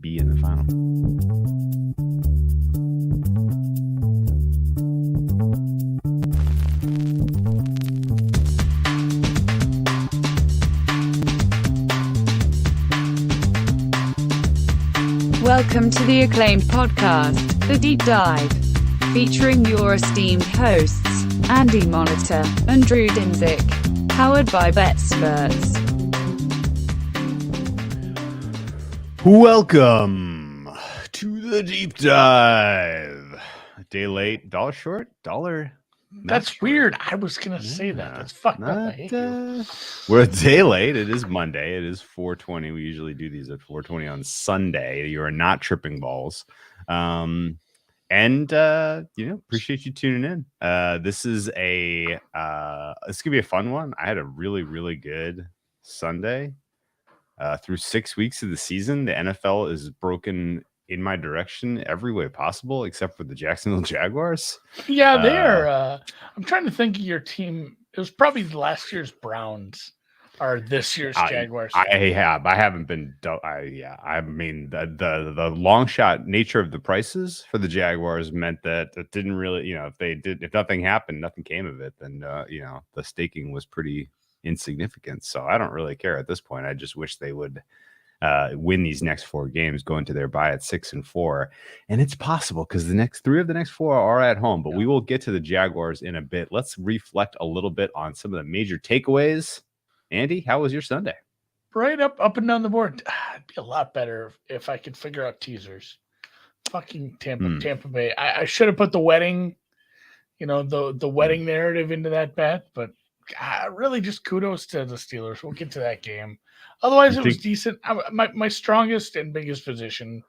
be in the final. Welcome to the acclaimed podcast, The Deep Dive, featuring your esteemed hosts, Andy Monitor and Drew Dinzik, powered by BetSperts. Welcome to the Deep Dive. A day late, dollar short, dollar. That's weird. I was going to say that. That's fucked up. I hate you. We're a day late. It is Monday. It is 4:20. We usually do these at 4:20 on Sunday. You are not tripping balls. Appreciate you tuning in. This is it's gonna be a fun one. I had a really good Sunday. Through 6 weeks of the season, the NFL is broken in my direction every way possible, except for the Jacksonville Jaguars. Yeah, they're. I'm trying to think of your team. It was probably last year's Browns or this year's Jaguars. I haven't been. I mean, the long shot nature of the prices for the Jaguars meant that it didn't really, if nothing happened, nothing came of it, then the staking was pretty insignificant. So I don't really care at this point. I just wish they would win these next 4 games, go into their bye at 6-4, and it's possible because the next 3 of the next 4 are at home. But we will get to the Jaguars in a bit. Let's reflect a little bit on some of the major takeaways. Andy, how was your Sunday? Right up and down the board. It'd be a lot better if I could figure out teasers. Fucking Tampa Bay. I should have put the wedding, the wedding narrative into that bet, but really just kudos to the Steelers. We'll get to that game. Otherwise, it was decent. My strongest and biggest position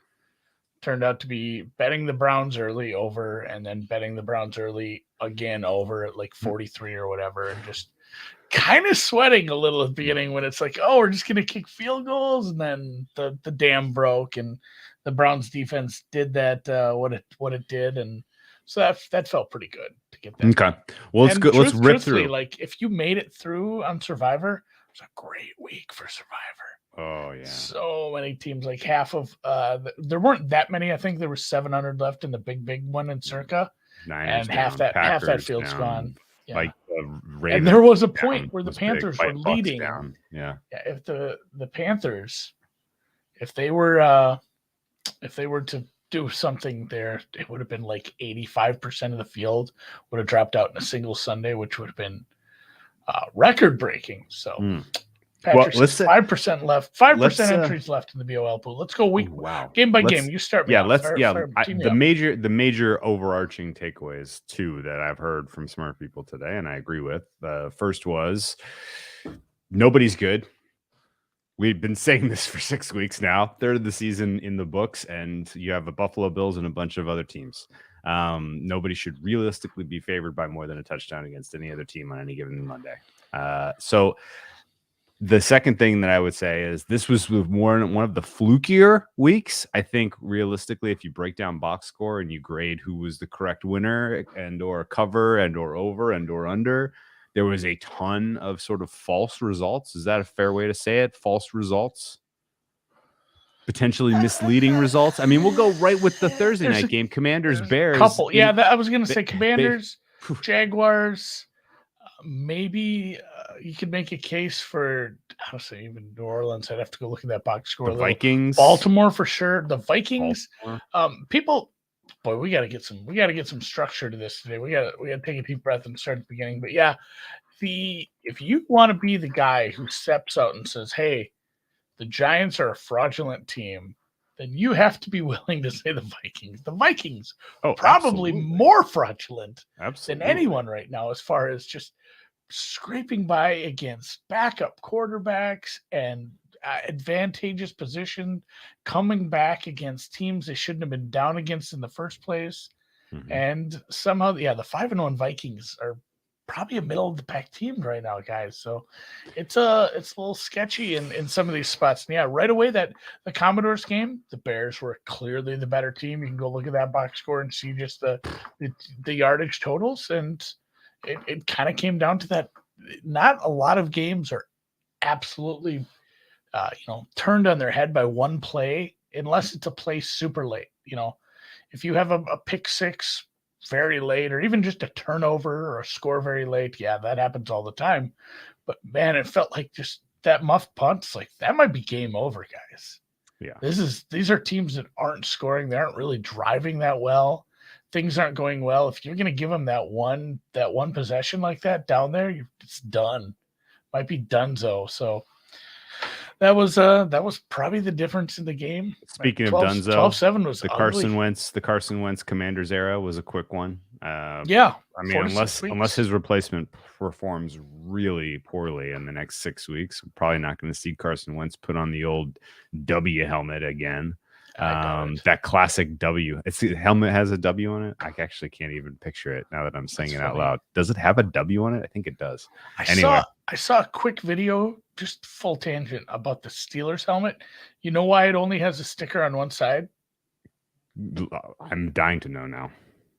turned out to be betting the Browns early over and then betting the Browns early again over at like 43 or whatever, and just kind of sweating a little at the beginning when it's like, oh, we're just going to kick field goals, and then the dam broke and the Browns defense did that, what it did, and so that felt pretty good to get that. Okay, well, let's go. Let's rip through. Like, if you made it through on Survivor, it was a great week for Survivor. Oh yeah, so many teams. Like half of there weren't that many. I think there was 700 left in the big one in Circa, Niners and half that field's down. Gone. Yeah. Like and there was a point where the Panthers were leading. Yeah. If the Panthers, if they were to do something there, it would have been like 85% of the field would have dropped out in a single Sunday, which would have been record breaking. So Patrick, 5% left, 5% entries left in the BOL pool. Let's go game by game. You start. The major overarching takeaways too that I've heard from smart people today, and I agree with. The first was nobody's good. We've been saying this for 6 weeks now. Third of the season in the books, and you have the Buffalo Bills and a bunch of other teams. Nobody should realistically be favored by more than a touchdown against any other team on any given Monday. So the second thing that I would say is this was one of the flukier weeks. I think realistically, if you break down box score and you grade who was the correct winner and or cover and or over and or under, there was a ton of sort of false results. Is that a fair way to say it? False results? Potentially misleading results? I mean, we'll go right with the Thursday night game. Commanders, Bears. Couple. Yeah, I was going to say Commanders, Jaguars. Maybe you could make a case for, honestly, even New Orleans. I'd have to go look at that box score. The Vikings. Baltimore for sure. The Vikings. People... Boy, we got to get some structure to this today. We got to take a deep breath and start at the beginning. But yeah, if you want to be the guy who steps out and says, "Hey, the Giants are a fraudulent team," then you have to be willing to say the Vikings. The Vikings probably more fraudulent than anyone right now, as far as just scraping by against backup quarterbacks and advantageous position, coming back against teams they shouldn't have been down against in the first place. And somehow, the 5-1 Vikings are probably a middle of the pack team right now, guys. So it's a little sketchy in some of these spots. And yeah, right away, that the Commodores game, the Bears were clearly the better team. You can go look at that box score and see just the yardage totals, and it kind of came down to that. Not a lot of games are absolutely turned on their head by one play unless it's a play super late. If you have a pick six very late, or even just a turnover or a score very late, yeah, that happens all the time. But man, it felt like just that muffed punt's like that might be game over, guys. Yeah. These are teams that aren't scoring. They aren't really driving that well. Things aren't going well. If you're going to give them that one possession like that down there, it's done. Might be donezo. So that was probably the difference in the game. Speaking 12, of donezo, 12-7 was the ugly. Carson Wentz Commanders era was a quick one. Yeah. I mean, unless his replacement performs really poorly in the next 6 weeks, we're probably not going to see Carson Wentz put on the old W helmet again. That classic W. The helmet has a W on it. I actually can't even picture it now that I'm saying it out loud. Does it have a W on it? I think it does. I saw a quick video, just full tangent, about the Steelers helmet. You know why it only has a sticker on one side? I'm dying to know now.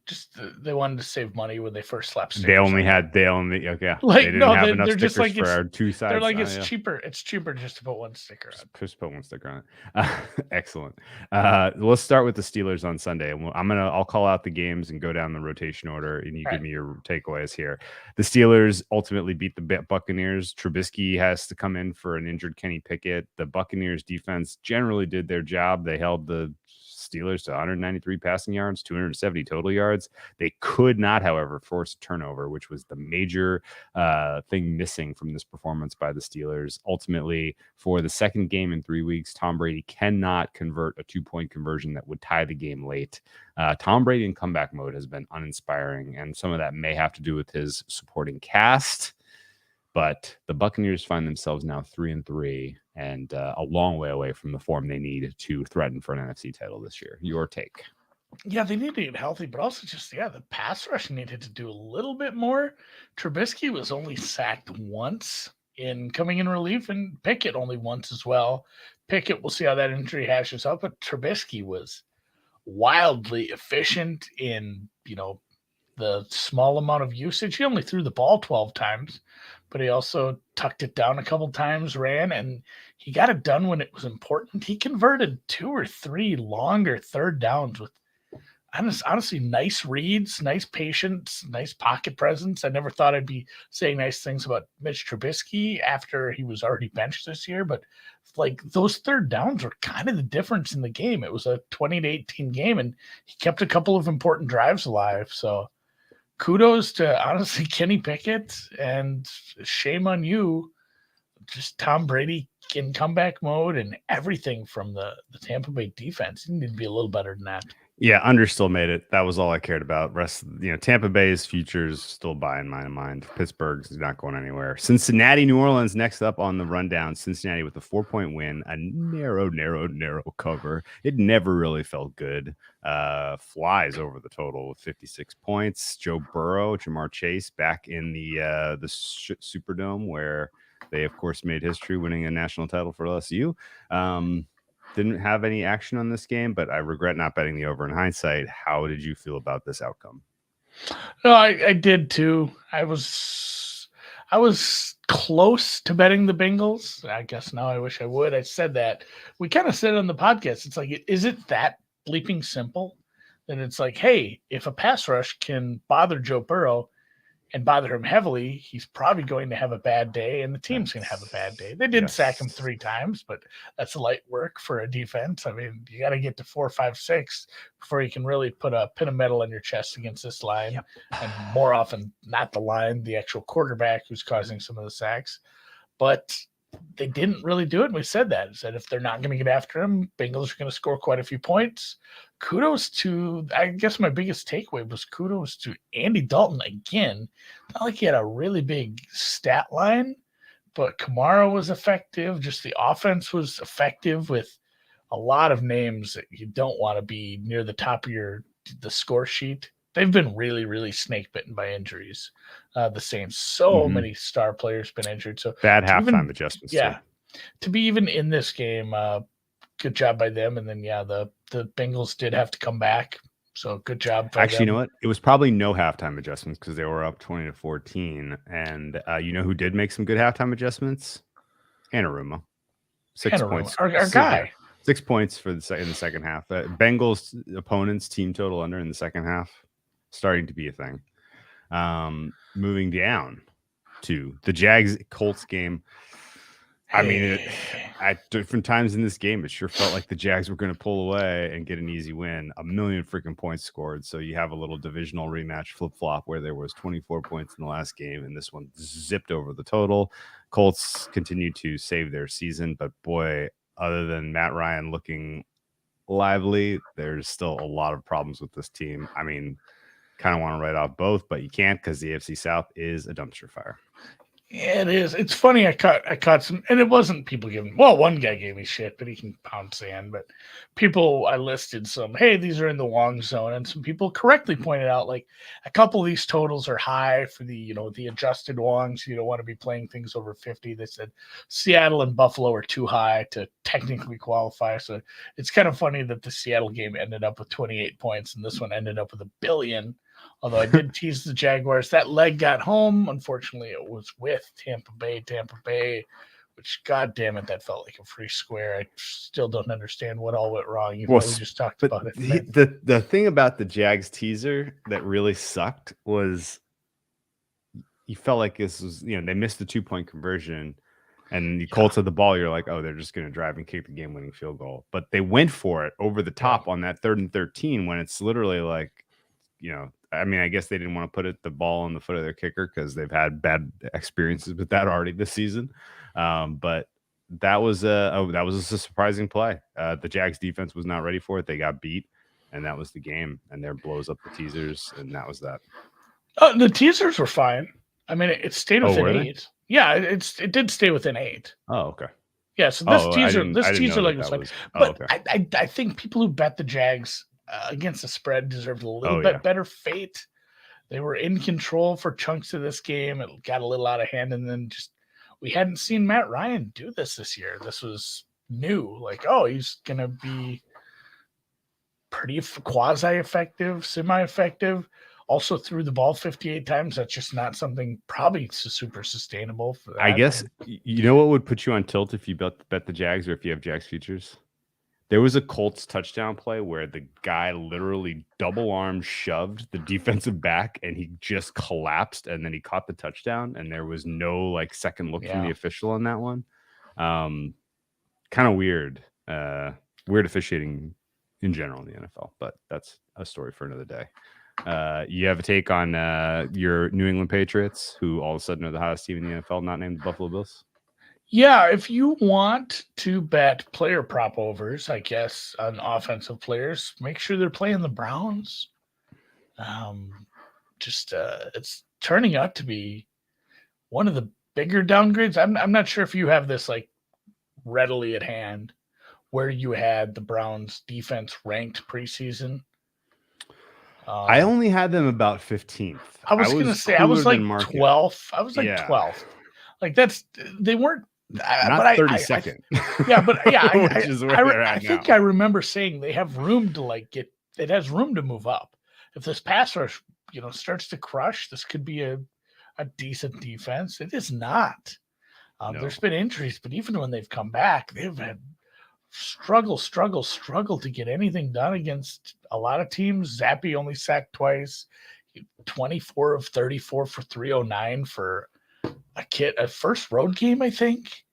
Just they wanted to save money when they first slapped stickers. They didn't like have no, enough they're just stickers like for our two sides. They're like it's cheaper. It's cheaper just to put one sticker on. Just put one sticker on it. Excellent. Let's start with the Steelers on Sunday. I'll call out the games and go down the rotation order, and you give me your takeaways here. The Steelers ultimately beat the Buccaneers. Trubisky has to come in for an injured Kenny Pickett. The Buccaneers defense generally did their job. They held the Steelers to 193 passing yards, 270 total yards. They could not, however, force a turnover, which was the major thing missing from this performance by the Steelers. Ultimately, for the second game in 3 weeks, Tom Brady cannot convert a 2-point conversion that would tie the game late. Tom Brady in comeback mode has been uninspiring, and some of that may have to do with his supporting cast. But the Buccaneers find themselves now 3-3 and a long way away from the form they need to threaten for an NFC title this year. Your take? Yeah, they need to get healthy, but also just, the pass rush needed to do a little bit more. Trubisky was only sacked once in coming in relief, and Pickett only once as well. Pickett, we'll see how that injury hashes up, but Trubisky was wildly efficient in, the small amount of usage. He only threw the ball 12 times, but he also tucked it down a couple times, ran, and he got it done when it was important. He converted 2 or 3 longer third downs with honestly nice reads, nice patience, nice pocket presence. I never thought I'd be saying nice things about Mitch Trubisky after he was already benched this year, but like those third downs were kind of the difference in the game. It was a 20-18 game, and he kept a couple of important drives alive. So kudos to, honestly, Kenny Pickett, and shame on you. Just Tom Brady in comeback mode and everything from the Tampa Bay defense. You need to be a little better than that. Yeah, Under still made it. That was all I cared about. Tampa Bay's future's still by in my mind. Pittsburgh's not going anywhere. Cincinnati, New Orleans next up on the rundown. Cincinnati with a 4-point win, a narrow cover. It never really felt good. Flies over the total with 56 points. Joe Burrow, Jamar Chase back in the Superdome, where they, of course, made history winning a national title for LSU. Didn't have any action on this game, but I regret not betting the over in hindsight. How did you feel about this outcome? No, I did too. I was close to betting the Bengals. I guess now I wish I would. I said that. We kind of said on the podcast, it's like, is it that bleeping simple that it's like, hey, if a pass rush can bother Joe Burrow and bother him heavily, he's probably going to have a bad day, and the team's going to have a bad day. They did sack him 3 times, but that's light work for a defense. I mean, you got to get to 4, 5, 6 before you can really put a pin of metal in your chest against this line. Yep. And more often, not the line, the actual quarterback who's causing some of the sacks. But they didn't really do it. And we said that. We said if they're not going to get after him, Bengals are going to score quite a few points. Kudos to, I guess my biggest takeaway was kudos to Andy Dalton again. Not like he had a really big stat line, but Kamara was effective. Just the offense was effective with a lot of names that you don't want to be near the top of the score sheet. They've been really, really snake bitten by injuries. The Saints, so many star players been injured. So bad halftime adjustments. Yeah, to be even in this game, good job by them. And then the Bengals did have to come back, so good job. Actually, you know what? It was probably no halftime adjustments because they were up 20-14. And you know who did make some good halftime adjustments? Anarumo. 6 points. Our guy. 6 points for in the second half. Bengals opponents team total under in the second half starting to be a thing. Moving down to the Jags Colts game. I mean, at different times in this game, it sure felt like the Jags were going to pull away and get an easy win. A million freaking points scored. So you have a little divisional rematch flip-flop where there was 24 points in the last game, and this one zipped over the total. Colts continue to save their season, but boy, other than Matt Ryan looking lively, there's still a lot of problems with this team. I mean, kind of want to write off both, but you can't because the AFC South is a dumpster fire. Yeah, it is. It's funny. I caught some, and it wasn't people giving. Well, one guy gave me shit, but he can pound sand. But people, I listed some. Hey, these are in the Wong zone, and some people correctly pointed out like a couple of these totals are high for the the adjusted Wongs. You don't want to be playing things over 50. They said Seattle and Buffalo are too high to technically qualify. So it's kind of funny that the Seattle game ended up with 28 points, and this one ended up with $1 billion. Although I did tease the Jaguars. That leg got home. Unfortunately, it was with Tampa Bay, which, God damn it, that felt like a free square. I still don't understand what all went wrong. We just talked about it. The thing about the Jags teaser that really sucked was you felt like this was, they missed the 2-point conversion, and the Colts had the ball. You're like, oh, they're just going to drive and kick the game-winning field goal. But they went for it over the top on that 3rd and 13 when it's literally like, I mean, I guess they didn't want to put the ball on the foot of their kicker because they've had bad experiences with that already this season. But that was a surprising play. The Jags defense was not ready for it. They got beat, and that was the game. And there blows up the teasers, and that was that. The teasers were fine. I mean, it stayed within 8. Yeah, it did stay within 8. Oh, okay. Yeah, so this teaser leg was fine. But okay. I think people who bet the Jags against the spread deserved a little bit better fate. They were in control for chunks of this game. It got a little out of hand, and then we hadn't seen Matt Ryan do this year. This was new. Like, oh, he's gonna be pretty quasi-effective, semi-effective. Also threw the ball 58 times. That's just not something probably super sustainable for that. I guess what would put you on tilt if you bet the Jags or if you have Jags futures? There was a Colts touchdown play where the guy literally double arm shoved the defensive back and he just collapsed, and then he caught the touchdown, and there was no second look from the official on that one. Kind of weird. Weird officiating in general in the NFL, but that's a story for another day. You have a take on your New England Patriots, who all of a sudden are the hottest team in the NFL, not named the Buffalo Bills? Yeah, if you want to bet player prop overs, I guess, on offensive players, make sure they're playing the Browns. It's turning out to be one of the bigger downgrades. I'm not sure if you have this readily at hand, where you had the Browns defense ranked preseason. I only had them about 15th. I was going to say I was 12th. I was 12th. They weren't. Not 32nd. I think I remember saying they have room to it has room to move up. If this pass rush, starts to crush, this could be a decent defense. It is not. No. There's been injuries, but even when they've come back, they've had struggle to get anything done against a lot of teams. Zappe only sacked twice, 24 of 34 for 309 for a first road game, I think.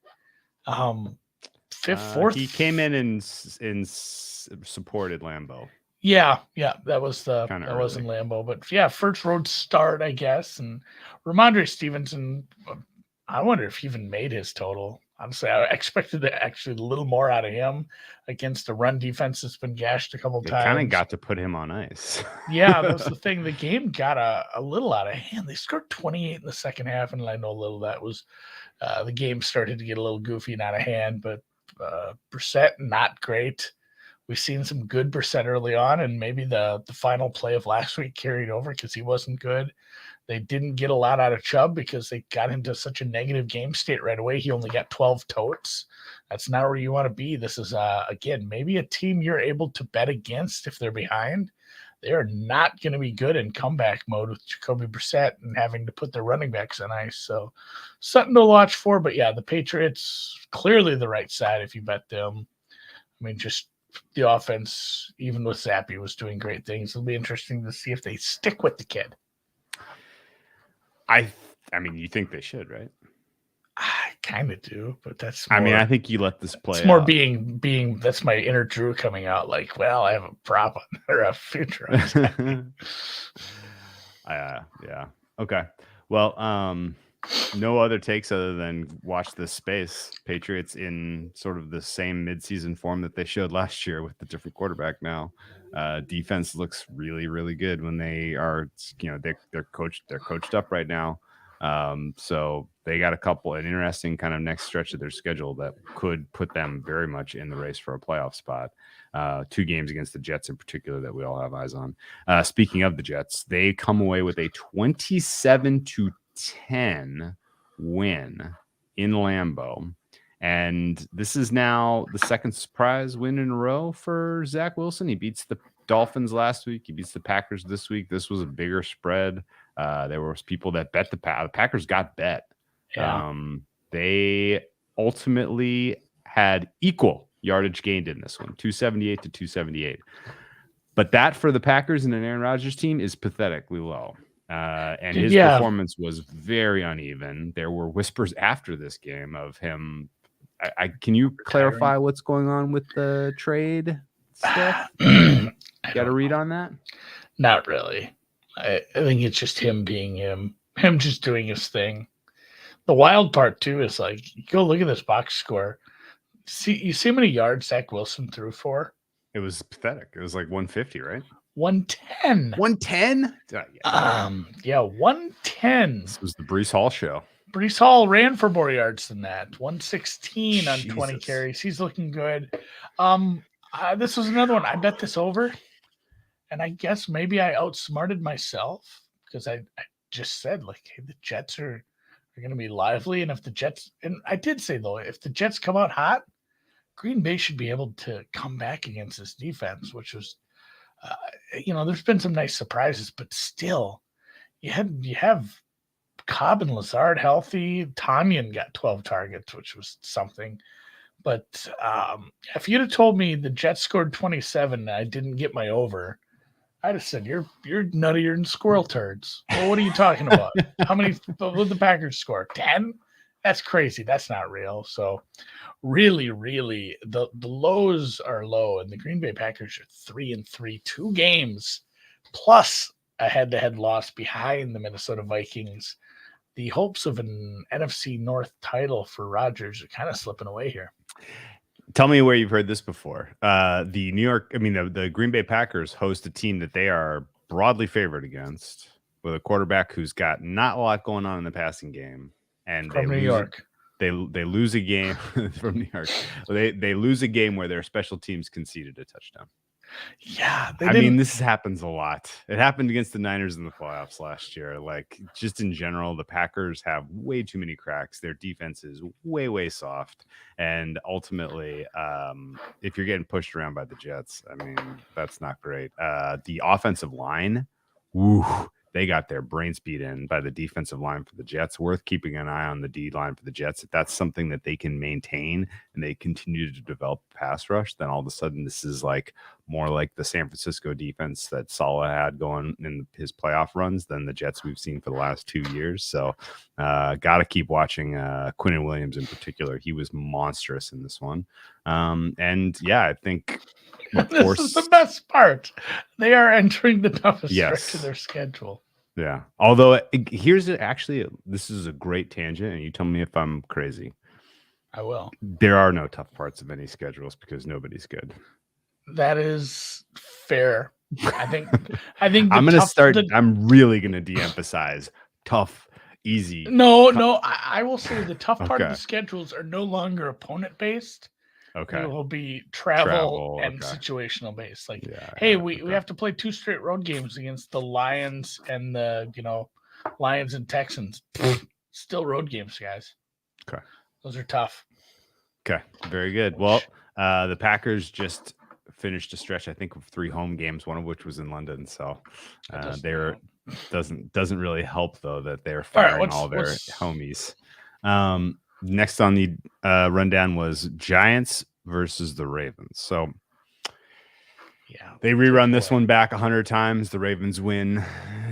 Fourth. He came in supported Lambeau. Yeah, that was in Lambeau, but first road start, I guess. And Ramondre Stevenson, I wonder if he even made his total. Honestly, I expected actually a little more out of him against a run defense that's been gashed a couple times. They kind of got to put him on ice. Yeah, that's the thing. The game got a little out of hand. They scored 28 in the second half, and I know a little of that was the game started to get a little goofy and out of hand. But Brissett, not great. We've seen some good Brissett early on, and maybe the final play of last week carried over because he wasn't good. They didn't get a lot out of Chubb because they got into such a negative game state right away. He only got 12 totes. That's not where you want to be. This is, again, maybe a team you're able to bet against if they're behind. They are not going to be good in comeback mode with Jacoby Brissett and having to put their running backs on ice. So something to watch for. But, the Patriots, clearly the right side if you bet them. I mean, just the offense, even with Zappy, was doing great things. It'll be interesting to see if they stick with the kid. I mean, you think they should, right? I kind of do, but that's. I mean, I think you let this play. It's more being. That's my inner Drew coming out. Like, well, I have a prop on, or a future on Zappy. Yeah. Okay. Well, no other takes other than watch this space. Patriots in sort of the same midseason form that they showed last year with the different quarterback now. Defense looks really, really good when they are, they're coached up right now. So they got an interesting kind of next stretch of their schedule that could put them very much in the race for a playoff spot. 2 games against the Jets in particular that we all have eyes on. Speaking of the Jets, they come away with a 27-10 win in Lambeau. And this is now the second surprise win in a row for Zach Wilson. He beats the Dolphins last week. He beats the Packers this week. This was a bigger spread. There was people that bet the Packers got bet. Yeah. They ultimately had equal yardage gained in this one, 278 to 278. But that for the Packers and an Aaron Rodgers team is pathetically low. And his performance was very uneven. There were whispers after this game of him. Can you clarify what's going on with the trade stuff? Got a read on that? Not really. I think it's just him being him just doing his thing. The wild part too is like, go look at this box score. You see how many yards Zach Wilson threw for? It was pathetic. It was like 150, right? 110. 110? Yeah, 110. This was the Breece Hall show. Breece Hall ran for more yards than that. 116 on 20 carries. He's looking good. This was another one. I bet this over. And I guess maybe I outsmarted myself because I just said, like, hey, the Jets are going to be lively. And if the Jets, and I did say, though, if the Jets come out hot, Green Bay should be able to come back against this defense, which was, there's been some nice surprises, but still, you have Cobb and Lazard healthy. Tanyan got 12 targets, which was something. But if you'd have told me the Jets scored 27 and I didn't get my over, I'd have said, you're nuttier than squirrel turds. Well, what are you talking about? How many would the Packers score? 10? That's crazy. That's not real. So really, really, the lows are low, and the Green Bay Packers are 3-3, 2 games, plus a head-to-head loss behind the Minnesota Vikings. The hopes of an NFC North title for Rodgers are kind of slipping away here. Tell me where you've heard this before. The Green Bay Packers host a team that they are broadly favored against with a quarterback who's got not a lot going on in the passing game. And from New York. They lose a game from New York. They lose a game where their special teams conceded a touchdown. Yeah. This happens a lot. It happened against the Niners in the playoffs last year. Like, just in general, the Packers have way too many cracks. Their defense is way, way soft. And ultimately, if you're getting pushed around by the Jets, that's not great. The offensive line, they got their brains beat in by the defensive line for the Jets. Worth keeping an eye on the D line for the Jets. If that's something that they can maintain and they continue to develop pass rush, then all of a sudden this is like more like the San Francisco defense that Saleh had going in his playoff runs than the Jets we've seen for the last 2 years. So got to keep watching Quinnen Williams in particular. He was monstrous in this one. I think this is the best part. They are entering the toughest stretch of their schedule. Yeah. Although this is a great tangent, and you tell me if I'm crazy. I will. There are no tough parts of any schedules because nobody's good. That is fair. I think I'm going to start. I'm really going to de-emphasize tough, easy. No. I will say the tough part of the schedules are no longer opponent based. Okay. It will be travel and situational based. Like, we have to play 2 straight road games against the Lions and the Lions and Texans. Still road games, guys. Okay. Those are tough. Okay. Very good. Well, the Packers just finished a stretch, I think, of 3 home games, one of which was in London. So doesn't really help though that they're firing all their homies. Next on the rundown was Giants versus the Ravens. So yeah, they rerun this one back 100 times. The Ravens win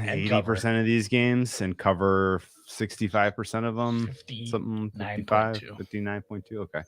And 80% of these games and cover 65% of them. 59.2. Okay.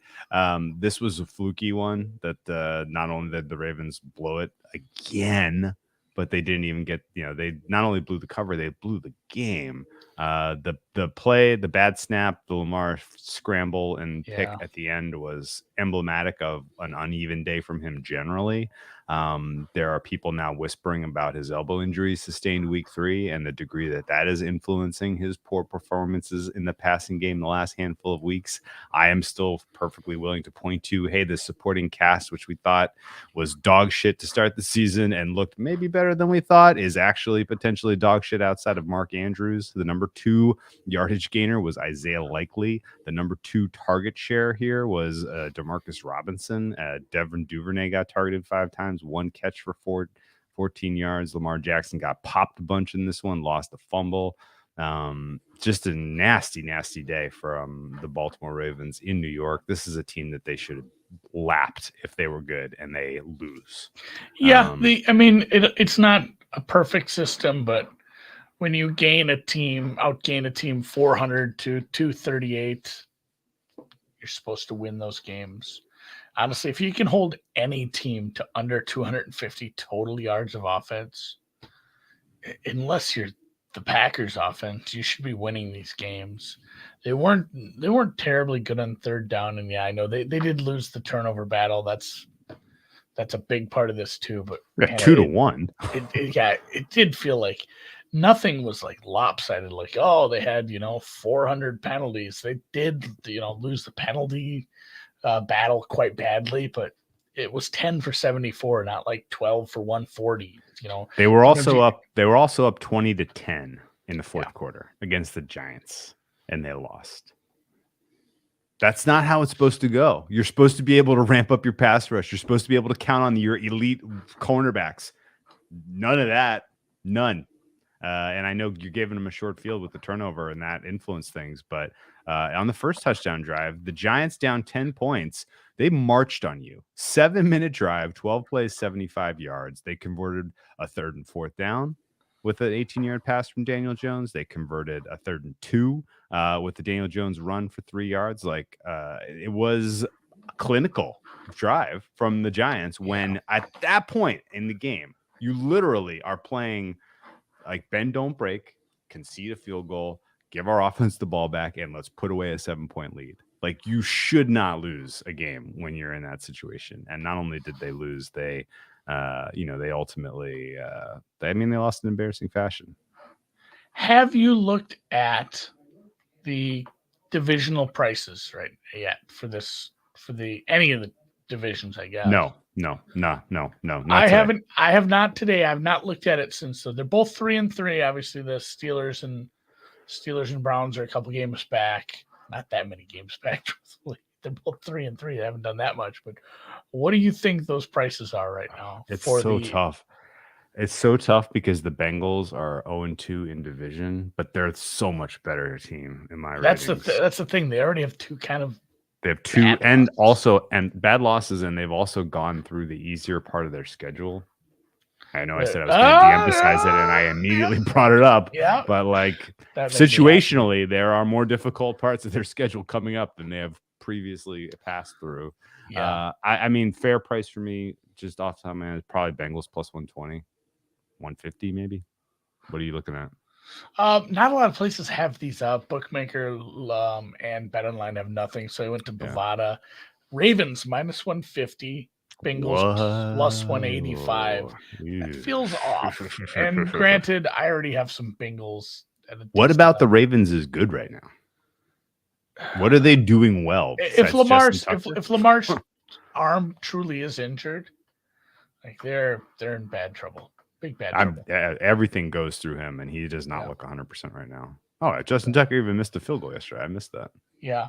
This was a fluky one that not only did the Ravens blow it again, but they didn't even get, they not only blew the cover, they blew the game. The play, the bad snap, the Lamar scramble and pick at the end was emblematic of an uneven day from him generally. There are people now whispering about his elbow injury sustained week 3 and the degree that is influencing his poor performances in the passing game the last handful of weeks. I am still perfectly willing to point to, hey, the supporting cast, which we thought was dog shit to start the season and looked maybe better than we thought, is actually potentially dog shit outside of Mark Andrews. The number 2 yardage gainer was Isaiah Likely. The number 2 target share here was Demarcus Robinson. Devin Duvernay got targeted 5 times, 1 catch for 14 yards. Lamar Jackson got popped a bunch in this one, lost a fumble. Just a nasty day from the Baltimore Ravens in New York. This is a team that they should have lapped if they were good, and they lose. Yeah, it's not a perfect system, but when you outgain a team 400 to 238, you're supposed to win those games. Honestly, if you can hold any team to under 250 total yards of offense, unless you're the Packers offense, you should be winning these games. They weren't terribly good on third down, and I know they did lose the turnover battle. That's a big part of this too. But 2-1. It did feel like nothing was like lopsided. Like, oh, they had 400 penalties. They did lose the penalty battle quite badly, but it was 10 for 74, not like 12 for 140. They were also up 20-10 in the fourth quarter against the Giants, and they lost. That's not how it's supposed to go. You're supposed to be able to ramp up your pass rush. You're supposed to be able to count on your elite cornerbacks. None of that. None. And I know you're giving them a short field with the turnover, and that influenced things. But on the first touchdown drive, the Giants down 10 points. They marched on you. 7-minute drive, 12 plays, 75 yards. They converted a 3rd and 4th down with an 18-yard pass from Daniel Jones. They converted a 3rd and 2 with the Daniel Jones run for 3 yards. It was a clinical drive from the Giants when at that point in the game, you literally are playing like bend, don't break, concede a field goal, give our offense the ball back, and let's put away a 7-point lead. Like, you should not lose a game when you're in that situation. And not only did they lose, they ultimately, they lost in embarrassing fashion. Have you looked at the divisional prices right yet for any of the divisions, I guess? No. I haven't. I have not today. I've not looked at it since. So they're both 3-3. Obviously, the Steelers and Browns are a couple games back. Not that many games back. Truthfully, they're both 3-3. They haven't done that much. But what do you think those prices are right now? It's so tough. It's so tough because the Bengals are 0-2 in division, but they're so much better team in my That's ratings. That's the thing. They already have two kind of. They have two and bad losses, and they've also gone through the easier part of their schedule. I know I said I was going to de-emphasize it, and I immediately brought it up. Yeah, but situationally, there are more difficult parts of their schedule coming up than they have previously passed through. Yeah, fair price for me, just off the top of my head, is probably Bengals plus 120, 150 maybe. What are you looking at? Not a lot of places have these. Bookmaker and BetOnline have nothing, so I went to Bovada. Ravens minus 150. Bengals plus 185. That feels off. And granted, I already have some Bengals. What about the Ravens is good right now? What are they doing well? If Lamar's arm truly is injured, like they're in bad trouble. Big bad trouble. Everything goes through him, and he does not look 100% right now. Oh, Justin Tucker even missed a field goal yesterday. I missed that. Yeah.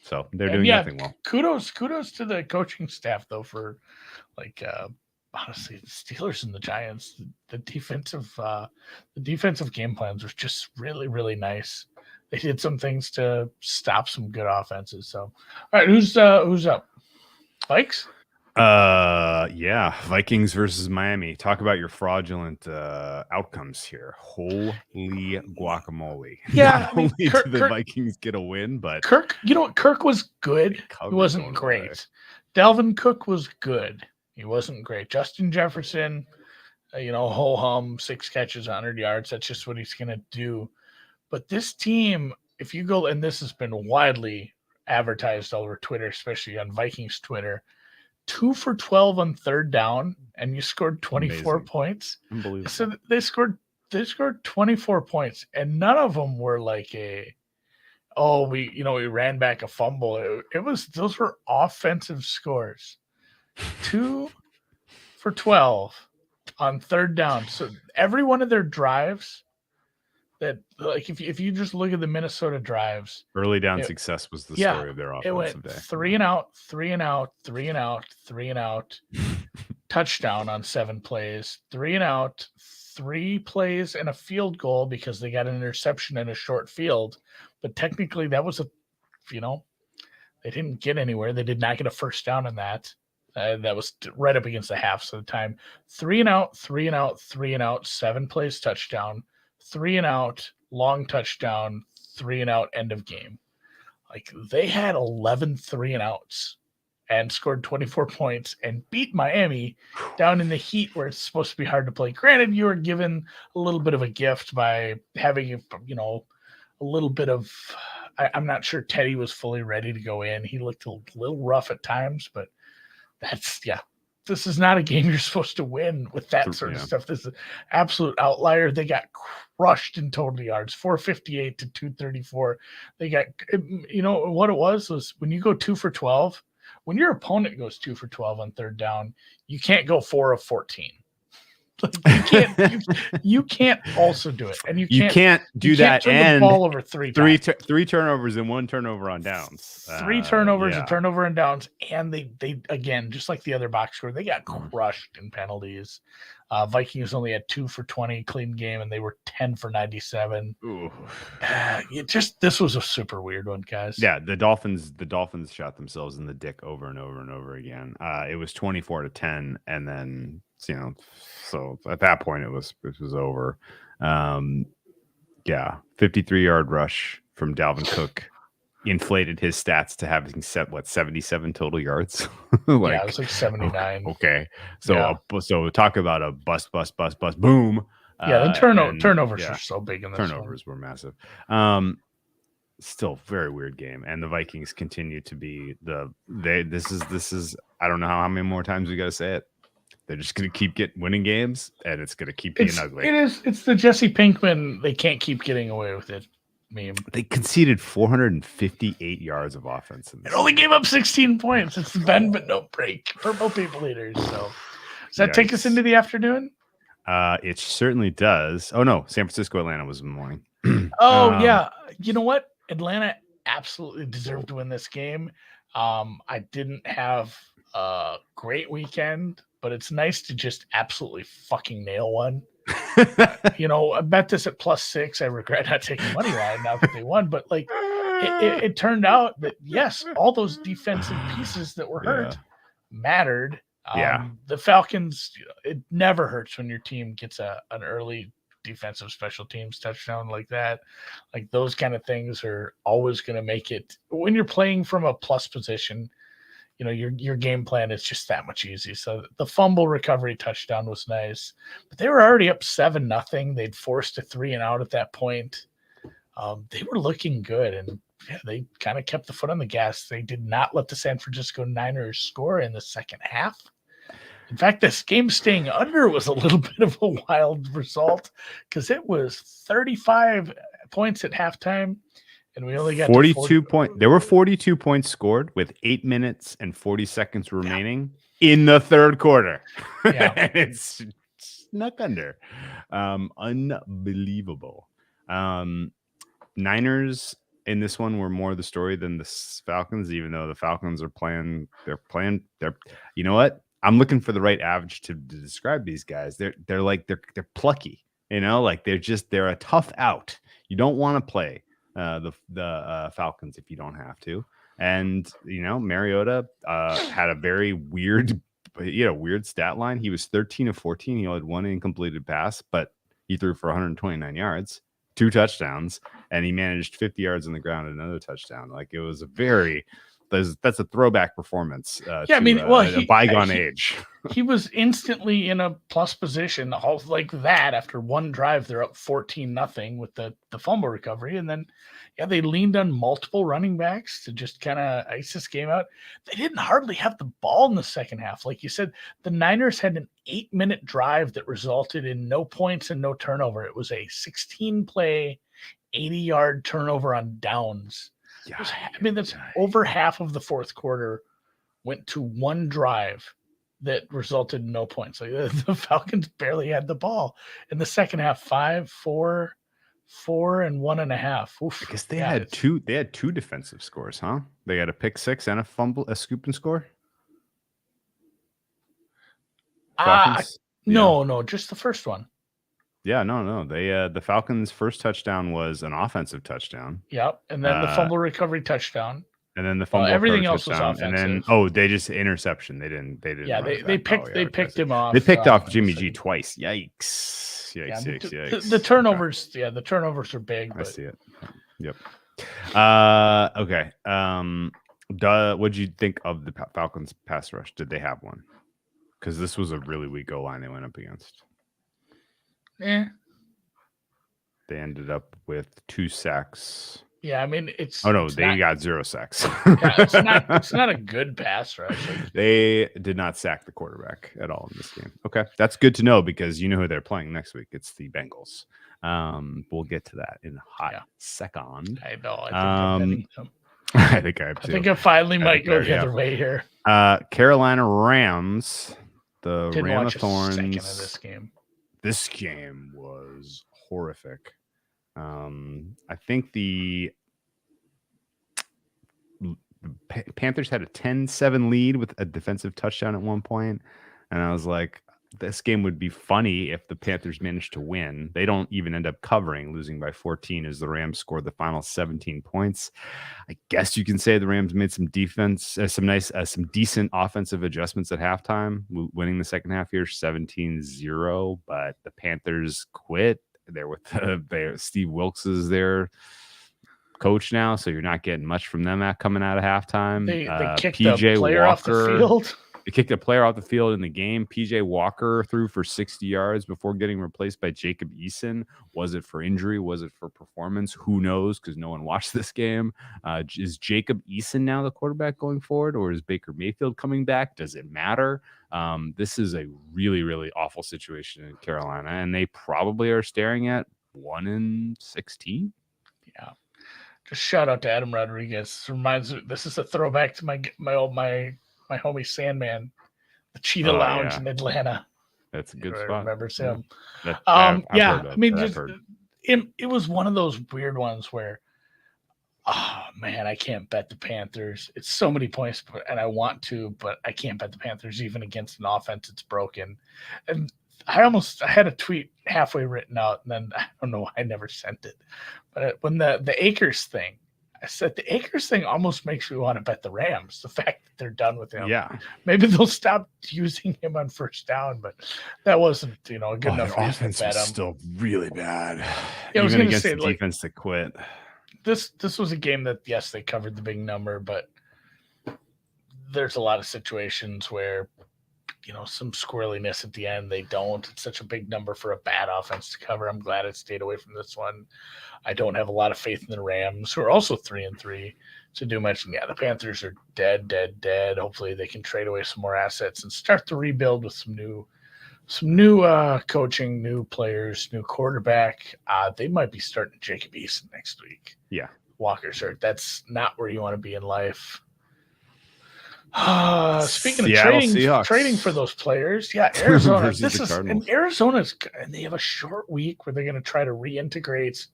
So they're doing nothing well. Kudos to the coaching staff though for honestly the Steelers and the Giants. The defensive game plans was just really, really nice. They did some things to stop some good offenses. So all right, who's up? Vikes? Yeah, Vikings versus Miami. Talk about your fraudulent outcomes here. Holy guacamole. Yeah, Not I mean, only did the Vikings get a win, but Kirk, you know what? Kirk was good. He wasn't going great. away. Dalvin Cook was good. He wasn't great. Justin Jefferson, ho hum, 6 catches, 100 yards. That's just what he's going to do. But this team, if you go, and this has been widely advertised all over Twitter, especially on Vikings Twitter, 2 for 12 on third down, and you scored 24 Amazing. Points. Unbelievable. So they scored 24 points, and none of them were like we ran back a fumble. Those were offensive scores. 2 for 12 on third down. So every one of their drives that, like, if you just look at the Minnesota drives, early down success was the story of their offensive day. 3 and out, 3 and out, 3 and out, 3 and out, touchdown on 7 plays, 3 and out, 3 plays and a field goal because they got an interception in a short field. But technically that was they didn't get anywhere. They did not get a first down in that. That was right up against the halves of the time. 3 and out, 3 and out, 3 and out, 7 plays touchdown, 3 and out, long touchdown, 3 and out, end of game. Like, they had 11 3 and outs and scored 24 points and beat Miami down in the heat where it's supposed to be hard to play. Granted, you were given a little bit of a gift by having, a little bit of, I'm not sure Teddy was fully ready to go in. He looked a little rough at times, but this is not a game you're supposed to win with that sort of stuff. This is an absolute outlier. They got crushed in total yards, 458 to 234. They got, what it was when you go 2 for 12, when your opponent goes 2 for 12 on third down, you can't go 4 of 14. You can't also do it, and you can't do that. And the ball over three turnovers and 1 turnover on downs. 3 turnovers, a turnover and downs, and they again, just like the other box score, they got crushed in penalties. Vikings only had 2 for 20 clean game, and they were 10 for 97. This was a super weird one, guys. Yeah, the Dolphins shot themselves in the dick over and over and over again. It was 24-10, and then so at that point it was over. 53-yard rush from Dalvin Cook inflated his stats to having set 77 total yards. It was like 79. Okay, so talk about a bust, boom. The turnovers are so big in this turnovers were massive. Still very weird game, and the Vikings continue to be this is I don't know how many more times we got to say it. They're just going to keep winning games, and it's going to keep being ugly. It's the Jesse Pinkman, they can't keep getting away with it meme. They conceded 458 yards of offense. It only gave up 16 points. It's bend but no break for both people eaters. So does that take us into the afternoon? It certainly does. Oh, no. San Francisco, Atlanta was in the morning. Yeah. You know what? Atlanta absolutely deserved to win this game. I didn't have a great weekend, but it's nice to just absolutely fucking nail one. I bet this at +6. I regret not taking money line now that they won, but it turned out that yes, all those defensive pieces that were hurt mattered. The Falcons, it never hurts when your team gets an early defensive special teams touchdown like that. Like, those kind of things are always going to make it, when you're playing from a plus position, your game plan is just that much easier. So the fumble recovery touchdown was nice, but they were already up 7-0. They'd forced a 3 and out at that point. They were looking good, and they kind of kept the foot on the gas. They did not let the San Francisco Niners score in the second half. In fact, this game staying under was a little bit of a wild result because it was 35 points at halftime. And we only got 42 points. There were 42 points scored with 8 minutes and 40 seconds remaining in the third quarter. Yeah. And it's snuck under. Unbelievable. Niners in this one were more the story than the Falcons, even though the Falcons are playing. You know what? I'm looking for the right average to describe these guys. They're plucky. They're a tough out. You don't want to play the Falcons if you don't have to, And, Mariota had a very weird stat line. He was 13 of 14. He had one incompleted pass, but he threw for 129 yards, 2 touchdowns, and he managed 50 yards on the ground and another touchdown. Like, it was that's a throwback performance. A bygone age. He was instantly in a plus position, all like that. After one drive, they're up 14-0 with the fumble recovery, and then they leaned on multiple running backs to just kind of ice this game out. They didn't hardly have the ball in the second half, like you said. The Niners had an 8-minute drive that resulted in no points and no turnover. It was a 16-play, 80-yard turnover on downs. That's over half of the fourth quarter went to one drive that resulted in no points. Like the Falcons barely had the ball in the second half. 5, 4, 4, and 1.5. Oof. I guess they had two. They had 2 defensive scores, huh? They had a pick 6 and a fumble, a scoop and score. No, just the first one. Yeah, no. They the Falcons' first touchdown was an offensive touchdown. Yep, and then the fumble recovery touchdown. And then the fumble everything else touchdown, was offensive. and then they just interception. They didn't. Yeah, they picked him off. They picked off Jimmy G twice. Yikes! Yikes! The turnovers. Yeah, the turnovers are big. I see it. Yep. Okay. What'd you think of the Falcons' pass rush? Did they have one? Because this was a really weak O line they went up against. Yeah. They ended up with 2 sacks. Yeah, I mean it's. Oh no, they got 0 sacks. It's not a good pass rush. They did not sack the quarterback at all in this game. Okay, that's good to know because you know who they're playing next week. It's the Bengals. We'll get to that in a hot second. I know. I think I have too. I think I finally might go the other way here. Carolina Rams. The Didn't Ram watch of Thorns. a second of this game. This game was horrific. I think the Panthers had a 10-7 lead with a defensive touchdown at one point, and I was like, this game would be funny if the Panthers managed to win. They don't even end up covering, losing by 14 as the Rams scored the final 17 points. I guess you can say the Rams made some defense, some decent offensive adjustments at halftime, winning the second half here 17-0, but the Panthers quit. They're with Steve Wilkes is their coach now, so you're not getting much from them coming out of halftime. They kicked a player off the field. They kicked a player off the field in the game. PJ Walker threw for 60 yards before getting replaced by Jacob Eason. Was it for injury? Was it for performance? Who knows? Because no one watched this game. Is Jacob Eason now the quarterback going forward, or is Baker Mayfield coming back? Does it matter? This is a really, really awful situation in Carolina, and they probably are staring at 1-16. Yeah. Just shout out to Adam Rodriguez. This is a throwback to my homie Sandman, the Cheetah Lounge in Atlanta. That's a good spot. Remembers him. It was one of those weird ones where, oh man, I can't bet the Panthers. It's so many points, and I want to, but I can't bet the Panthers even against an offense that's broken. And I had a tweet halfway written out, and then I don't know why I never sent it. But when the Akers thing, I said the Akers thing almost makes me want to bet the Rams. The fact that they're done with him. Yeah. Maybe they'll stop using him on first down, but that wasn't, a good enough offense to bet him. Still really bad. Yeah, I was going to say, the defense to quit. This was a game that, yes, they covered the big number, but there's a lot of situations where, some squirreliness at the end. They don't. It's such a big number for a bad offense to cover. I'm glad it stayed away from this one. I don't have a lot of faith in the Rams, who are also 3-3. So do mention, the Panthers are dead. Hopefully they can trade away some more assets and start the rebuild with some new coaching, new players, new quarterback. They might be starting Jacob Eason next week. Yeah. Walker's hurt. That's not where you want to be in life. Speaking of trading for those players, Arizona. Arizona's, and they have a short week where they're going to try to reintegrate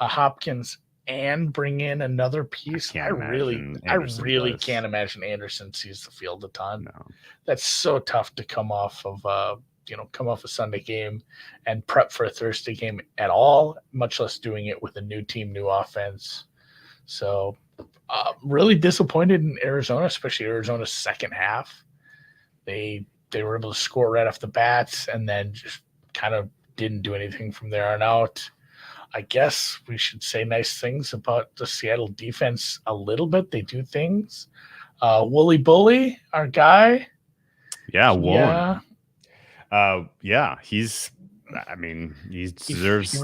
Hopkins and bring in another piece. I really can't imagine Anderson sees the field a ton. No. That's so tough to come off of a Sunday game and prep for a Thursday game at all, much less doing it with a new team, new offense. So Really disappointed in Arizona, especially Arizona's second half. They were able to score right off the bat and then just kind of didn't do anything from there on out. I guess we should say nice things about the Seattle defense a little bit. They do things. Wooly Bully, our guy. Yeah, Woolen. He's. I mean, he deserves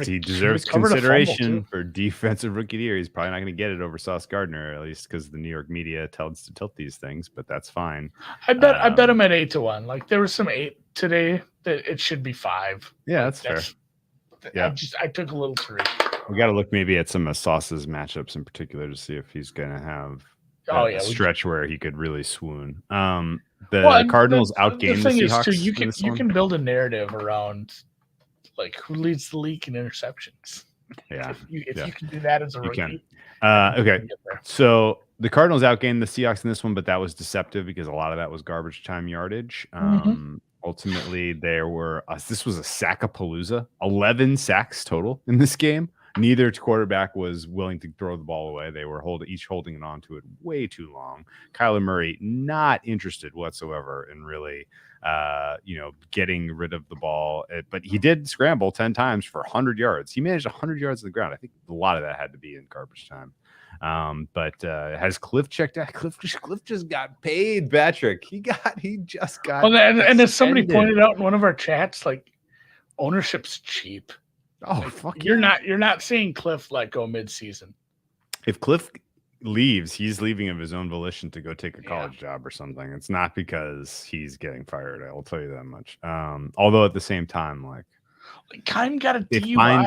consideration for defensive rookie of the year. He's probably not going to get it over Sauce Gardner, at least because the New York media tends to tilt these things. But that's fine. I bet him at 8-1. Like there was some 8 today that it should be 5. Yeah, that's fair. Yeah, I took a little 3. We got to look maybe at some of Sauce's matchups in particular to see if he's going to have a stretch where he could really swoon. The Cardinals outgained the Seahawks. You can build a narrative around like who leads the league in interceptions. Yeah, if you can do that as a rookie, you can. Okay, so the Cardinals outgained the Seahawks in this one, but that was deceptive because a lot of that was garbage time yardage. Ultimately, this was a sackapalooza. 11 sacks total in this game. Neither quarterback was willing to throw the ball away. They were each holding on to it way too long. Kyler Murray not interested whatsoever in really, getting rid of the ball. But he did scramble 10 times for 100 yards. He managed 100 yards on the ground. I think a lot of that had to be in garbage time. But has Cliff checked out? Cliff just got paid, Patrick. He just got. Well, and as somebody pointed out in one of our chats, like ownership's cheap. Oh, like, fuck! You're not seeing Cliff let go mid-season. If Cliff leaves, he's leaving of his own volition to go take a college job or something. It's not because he's getting fired. I will tell you that much. Although at the same time, like Keim got a DUI.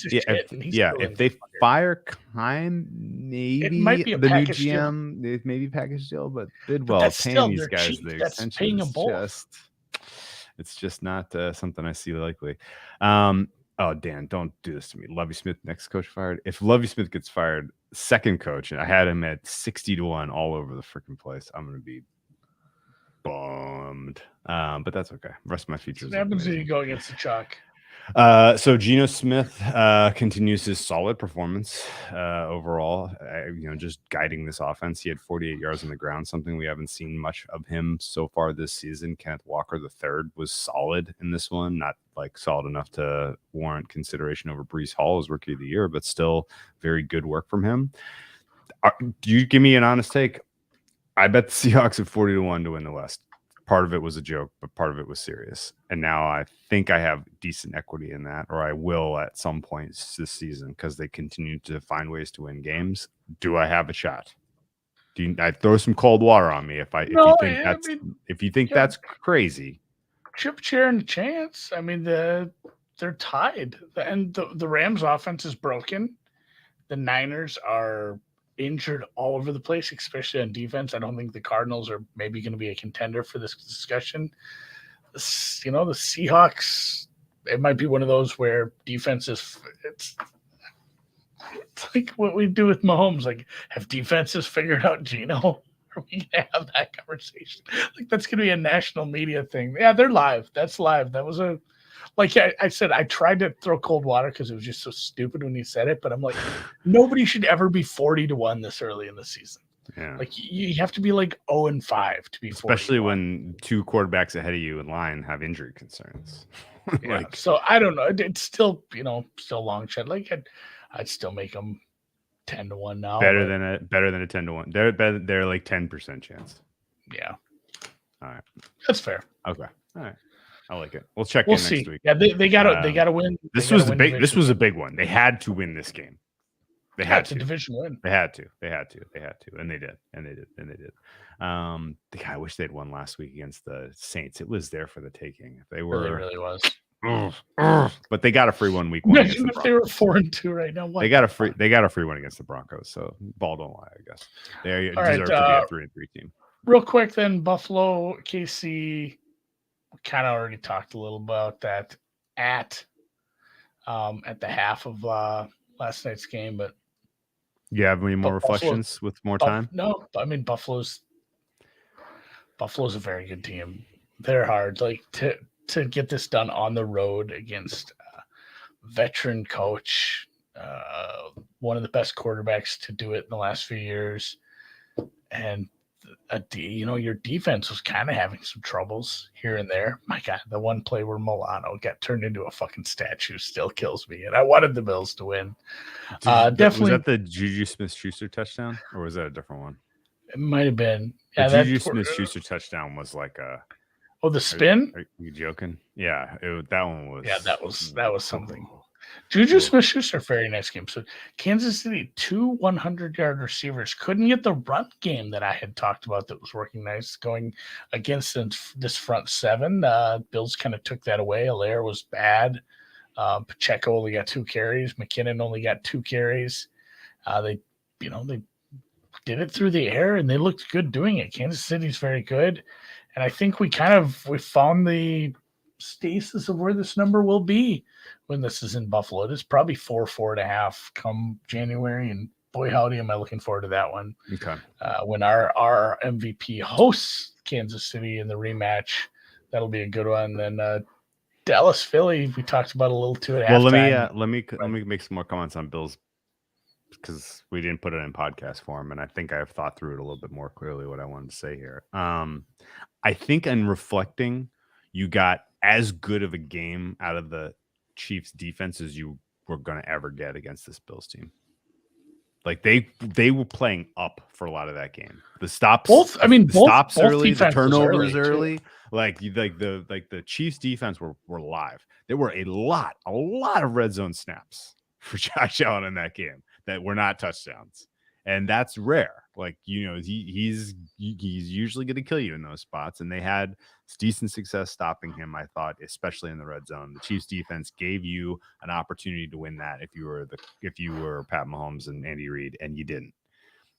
If they fire Keim, maybe it might be the new GM, it may be package deal, but Bidwell paying these guys the extension it's just not something I see likely. Oh, Dan, don't do this to me. Lovie Smith, next coach fired. If Lovie Smith gets fired, second coach, and I had him at 60-1 all over the freaking place, I'm going to be bummed. But that's okay. The rest of my features. What happens when you go against the chalk? So Geno Smith continues his solid performance overall. Just guiding this offense. He had 48 yards on the ground, something we haven't seen much of him so far this season. Kenneth Walker III was solid in this one, not like solid enough to warrant consideration over Breece Hall as rookie of the year, but still very good work from him. Do you give me an honest take? I bet the Seahawks at 40-1 to win the West. Part of it was a joke, but part of it was serious. And now I think I have decent equity in that, or I will at some point this season because they continue to find ways to win games. Do I have a shot? I throw some cold water on me if you think that's crazy? Chip sharing a chance. I mean, they're tied, and the Rams' offense is broken. The Niners are injured all over the place, especially on defense. I don't think the Cardinals are maybe going to be a contender for this discussion. The Seahawks, it might be one of those where defense it's like what we do with Mahomes. Like, have defenses figured out Geno? Are we going to have that conversation? Like, that's going to be a national media thing. Yeah, they're live. That's live. That was like I said, I tried to throw cold water because it was just so stupid when you said it, but I'm like, nobody should ever be 40-1 this early in the season. Yeah. Like you have to be like 0-5 to be 40-1. Especially when 2 quarterbacks ahead of you in line have injury concerns. So I don't know. It's still, still long shot. Like I'd still make them 10-1 now. Better than a 10-1. They're like 10% chance. Yeah. All right. That's fair. Okay. All right. I like it. We'll check in next week. Yeah, they gotta win. This was a big one. They had to win this game. They had to. It's a division win. They had to, and they did. I wish they'd won last week against the Saints. It was there for the taking. They were. It really was. But they got a free 1 week one. Imagine if they were 4-2 right now. They got a free one against the Broncos. So ball don't lie, I guess. They deserve to be a 3-3 team. Real quick, then Buffalo, KC. We kind of already talked a little about that at the half of last night's game, but you have any more reflections with more time? No, I mean Buffalo's a very good team. They're hard, like to get this done on the road against veteran coach one of the best quarterbacks to do it in the last few years. And your defense was kind of having some troubles here and there. My God, the one play where Milano got turned into a fucking statue still kills me. And I wanted the Bills to win. Definitely. Was that the Juju Smith-Schuster touchdown, or was that a different one? It might have been. The Juju Smith-Schuster touchdown was like a. Oh, the spin? Are you joking? Yeah, that one was. Yeah, that was something. Juju Smith-Schuster, very nice game. So Kansas City, 2 100-yard receivers. Couldn't get the run game that I had talked about that was working nice going against this front seven. Bills kind of took that away. Allaire was bad. Pacheco only got 2 carries. McKinnon only got 2 carries. They did it through the air, and they looked good doing it. Kansas City's very good. And I think we found the stasis of where this number will be when this is in Buffalo. It is probably 4.5 come January, and boy howdy am I looking forward to that one. Okay. When our MVP hosts Kansas City in the rematch, that'll be a good one. Then Dallas Philly, we talked about a little too at halftime. Let me make some more comments on Bills, because we didn't put it in podcast form, and I think I've thought through it a little bit more clearly what I wanted to say here. I think in reflecting, you got as good of a game out of the Chiefs defense as you were going to ever get against this Bills team. Like they were playing up for a lot of that game. The stops, both early, the turnovers early. Like the Chiefs defense were live. There were a lot of red zone snaps for Josh Allen in that game that were not touchdowns. And that's rare. Like, he's usually going to kill you in those spots. And they had decent success stopping him, I thought, especially in the red zone. The Chiefs defense gave you an opportunity to win that if you were Pat Mahomes and Andy Reid, and you didn't.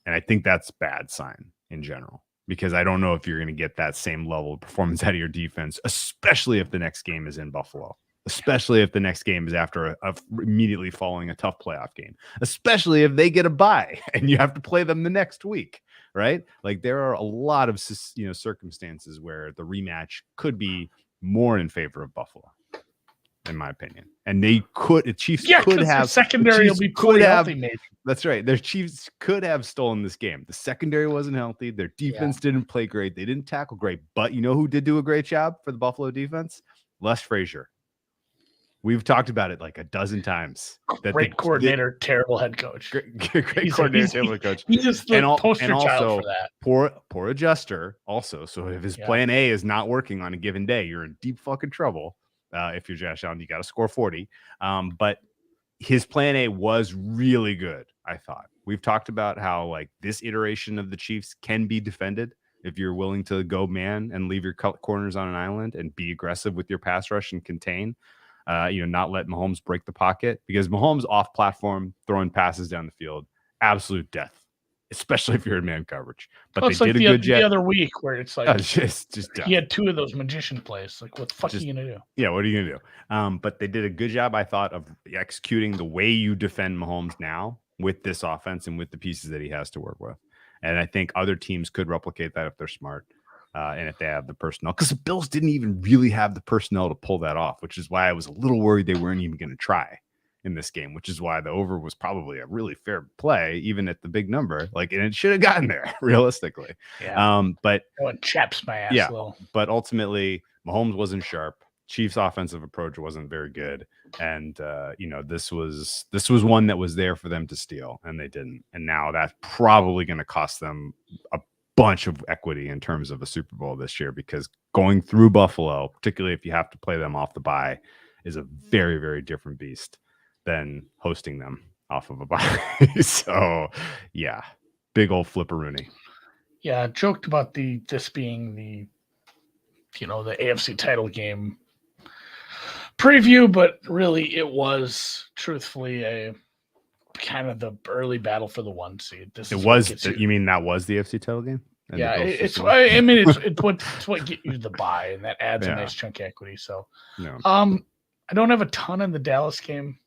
And I think that's a bad sign in general, because I don't know if you're going to get that same level of performance out of your defense, especially if the next game is in Buffalo. Especially if the next game is after immediately following a tough playoff game, especially if they get a bye and you have to play them the next week, right? Like, there are a lot of circumstances where the rematch could be more in favor of Buffalo, in my opinion. And Chiefs could have secondary will be fully healthy, maybe. That's right. Their Chiefs could have stolen this game. The secondary wasn't healthy. Their defense didn't play great. They didn't tackle great. But you know who did do a great job for the Buffalo defense? Les Frazier. We've talked about it like a dozen times. Great coordinator, terrible head coach. Great coordinator, terrible head coach. He's just the poster child for that. Poor adjuster also. So if his plan A is not working on a given day, you're in deep fucking trouble. If you're Josh Allen, you got to score 40. But his plan A was really good, I thought. We've talked about how, like, this iteration of the Chiefs can be defended if you're willing to go man and leave your corners on an island and be aggressive with your pass rush and contain. Not let Mahomes break the pocket, because Mahomes off platform throwing passes down the field, absolute death, especially if you're in man coverage. But they did a good job the other week where it's like just he had 2 of those magician plays. Like, what the fuck are you gonna do? Yeah, what are you gonna do? But they did a good job, I thought, of executing the way you defend Mahomes now with this offense and with the pieces that he has to work with. And I think other teams could replicate that if they're smart. And if they have the personnel, because the Bills didn't even really have the personnel to pull that off, which is why I was a little worried they weren't even going to try in this game, which is why the over was probably a really fair play, even at the big number. Like, and it should have gotten there realistically. Yeah. But chaps my ass. Yeah. But ultimately, Mahomes wasn't sharp. Chiefs' offensive approach wasn't very good, and this was one that was there for them to steal, and they didn't. And now that's probably going to cost them a bunch of equity in terms of a Super Bowl this year, because going through Buffalo, particularly if you have to play them off the bye, is a very, very different beast than hosting them off of a bye. So yeah, big old flipperoonie. Yeah, I joked about this being the AFC title game preview, but really it was truthfully a kind of the early battle for the 1 seed. You mean that was the AFC title game? Yeah, it's what get you the bye, and that adds a nice chunk of equity. So, I don't have a ton in the Dallas game.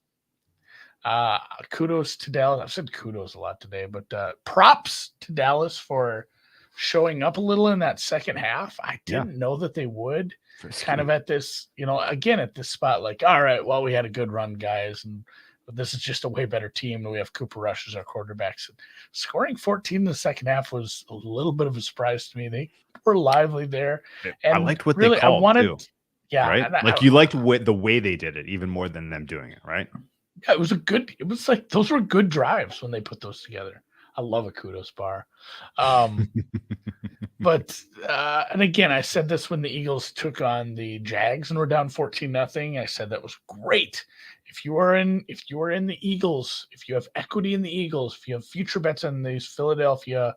Kudos to Dallas. I've said kudos a lot today, but props to Dallas for showing up a little in that second half. I didn't know that they would. Kind of at this, again, at this spot, like, all right, well, we had a good run, guys, and but this is just a way better team. And we have Cooper Rush as our quarterbacks. Scoring 14 in the second half was a little bit of a surprise to me. They were lively there. And I liked what really, they called too. Yeah. Right? Like you liked the way they did it even more than them doing it, right? Yeah, it was like those were good drives when they put those together. I love a kudos bar. But and again, I said this when the Eagles took on the Jags and were down 14-0. I said that was great. If you are in the Eagles, if you have equity in the Eagles, if you have future bets on these Philadelphia,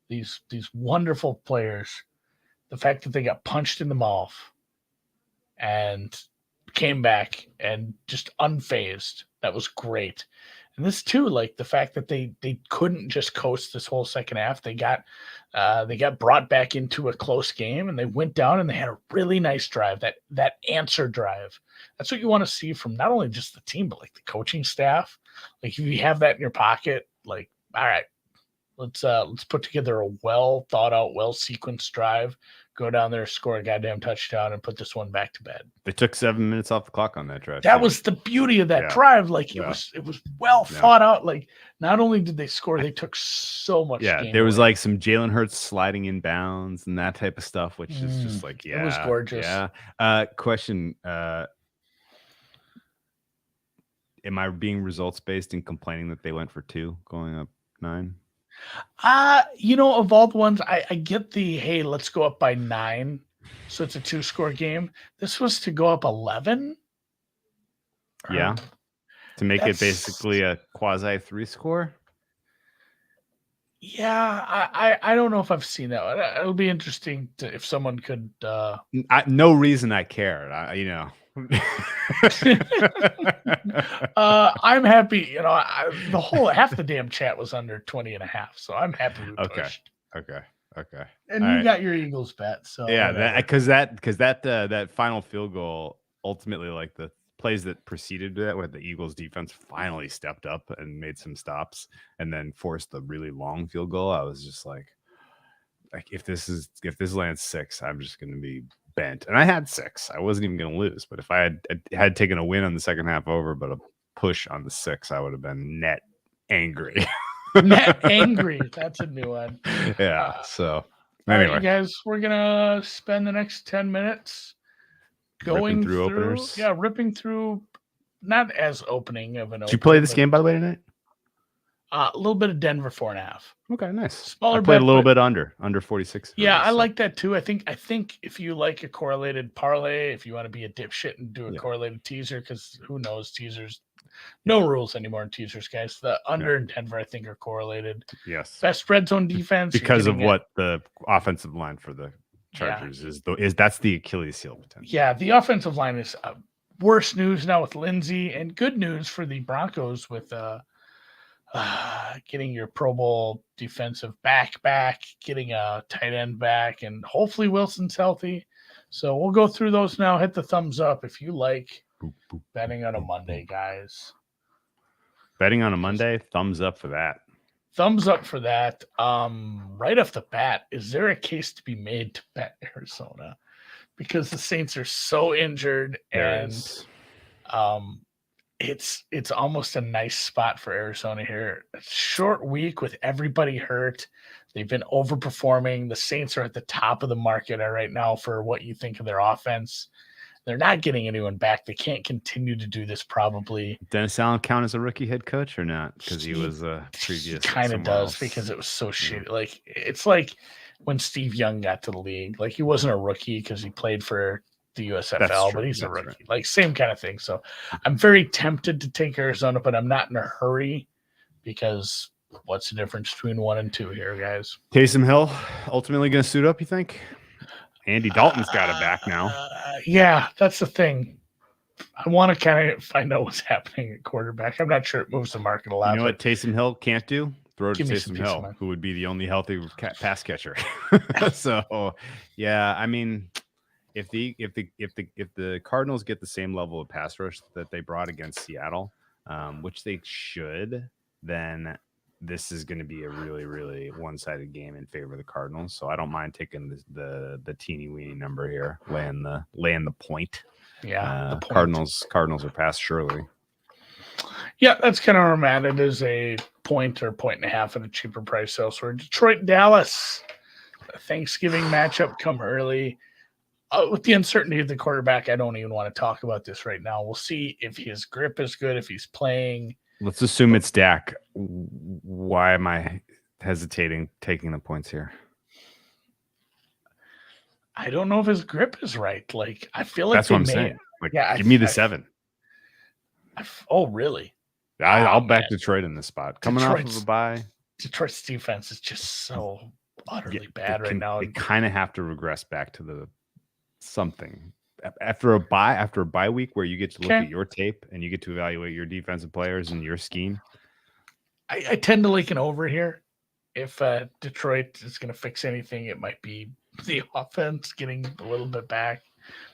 these wonderful players, the fact that they got punched in the mouth and came back and just unfazed, that was great. And this too, like the fact that they couldn't just coast this whole second half. They got brought back into a close game and they went down and they had a really nice drive, that answer drive. That's what you want to see from not only just the team, but like the coaching staff. Like if you have that in your pocket, like, all right, let's put together a well thought out, well sequenced drive, go down there, score a goddamn touchdown, and put this one back to bed. They took 7 minutes off the clock on that drive. That was the beauty of that drive. Like it was well thought out. Like not only did they score, they took so much. Yeah, there was like some Jalen Hurts sliding in bounds and that type of stuff, which is just like, it was gorgeous. Yeah. Question: am I being results based and complaining that they went for 2 going up 9? Of all the ones, I get the, hey, let's go up by 9. So it's a 2-score game. This was to go up 11. Yeah. To make it basically a quasi 3-score. Yeah. I don't know if I've seen that. It'll be interesting if someone could, no reason I cared. I'm happy. The whole half the damn chat was under 20.5, so I'm happy we pushed. Okay. And you got your Eagles bet, so yeah, because that final field goal ultimately, like the plays that preceded that, where the Eagles defense finally stepped up and made some stops, and then forced the really long field goal. I was just like if this lands 6, I'm just going to be bent. And I had 6. I wasn't even going to lose. But if I had taken a win on the second half over, but a push on the 6, I would have been net angry. Net angry. That's a new one. Yeah. So anyway, right, you guys, we're gonna spend the next 10 minutes going through openers. Yeah, ripping through. Not as opening of an. Did you play this game by the way tonight? A little bit of Denver 4.5. Okay, nice. Smaller. I played a little bit under 46. Yeah, I like that too. I think if you like a correlated parlay, if you want to be a dipshit and do a correlated teaser, because who knows, teasers, no rules anymore in teasers, guys. The under and Denver, I think, are correlated. Yes. Best red zone defense because of what the offensive line for the Chargers is that's the Achilles heel potential. Yeah, the offensive line is worse news now with Lindsey, and good news for the Broncos with getting your Pro Bowl defensive back, getting a tight end back, and hopefully Wilson's healthy. So we'll go through those now. Hit the thumbs up if you like betting on a Monday, guys. Betting on a Monday, thumbs up for that. Thumbs up for that. Right off the bat, is there a case to be made to bet Arizona? Because the Saints are so injured, and it's almost a nice spot for Arizona here. A short week with everybody hurt. They've been overperforming. The Saints are at the top of the market right now for what you think of their offense. They're not getting anyone back. They can't continue to do this probably. Dennis Allen count as a rookie head coach or not? Because he was a previous. Kind of does because it was so shitty. Like it's like when Steve Young got to the league. Like he wasn't a rookie because he played for the USFL, but he's a rookie. Right. Like same kind of thing. So I'm very tempted to take Arizona, but I'm not in a hurry because what's the difference between 1 and 2 here, guys? Taysom Hill ultimately going to suit up, you think? Andy Dalton's got it back now. Yeah, that's the thing. I want to kind of find out what's happening at quarterback. I'm not sure it moves the market a lot. You know what Taysom Hill can't do? Throw to Taysom Hill, who would be the only healthy pass catcher. So, yeah, I mean, if the Cardinals get the same level of pass rush that they brought against Seattle, which they should, then this is going to be a really, really one-sided game in favor of the Cardinals. So I don't mind taking the teeny weeny number here, laying the point. Yeah, the Cardinals are past surely. Yeah, that's kind of where I'm at. It is a point or point and a half at a cheaper price elsewhere. Detroit, Dallas, Thanksgiving matchup come early. With the uncertainty of the quarterback, I don't even want to talk about this right now. We'll see if his grip is good, if he's playing. Let's assume it's Dak. Why am I hesitating taking the points here? I don't know if his grip is right. Like, I feel like that's what I'm saying. Like, give me the 7. Oh, really? I'll back Detroit in this spot. Coming off of a bye. Detroit's defense is just so utterly bad right now. They kind of have to regress back to the something after a bye week where you get to look at your tape and you get to evaluate your defensive players and your scheme. I tend to like an over here. If Detroit is going to fix anything, it might be the offense getting a little bit back.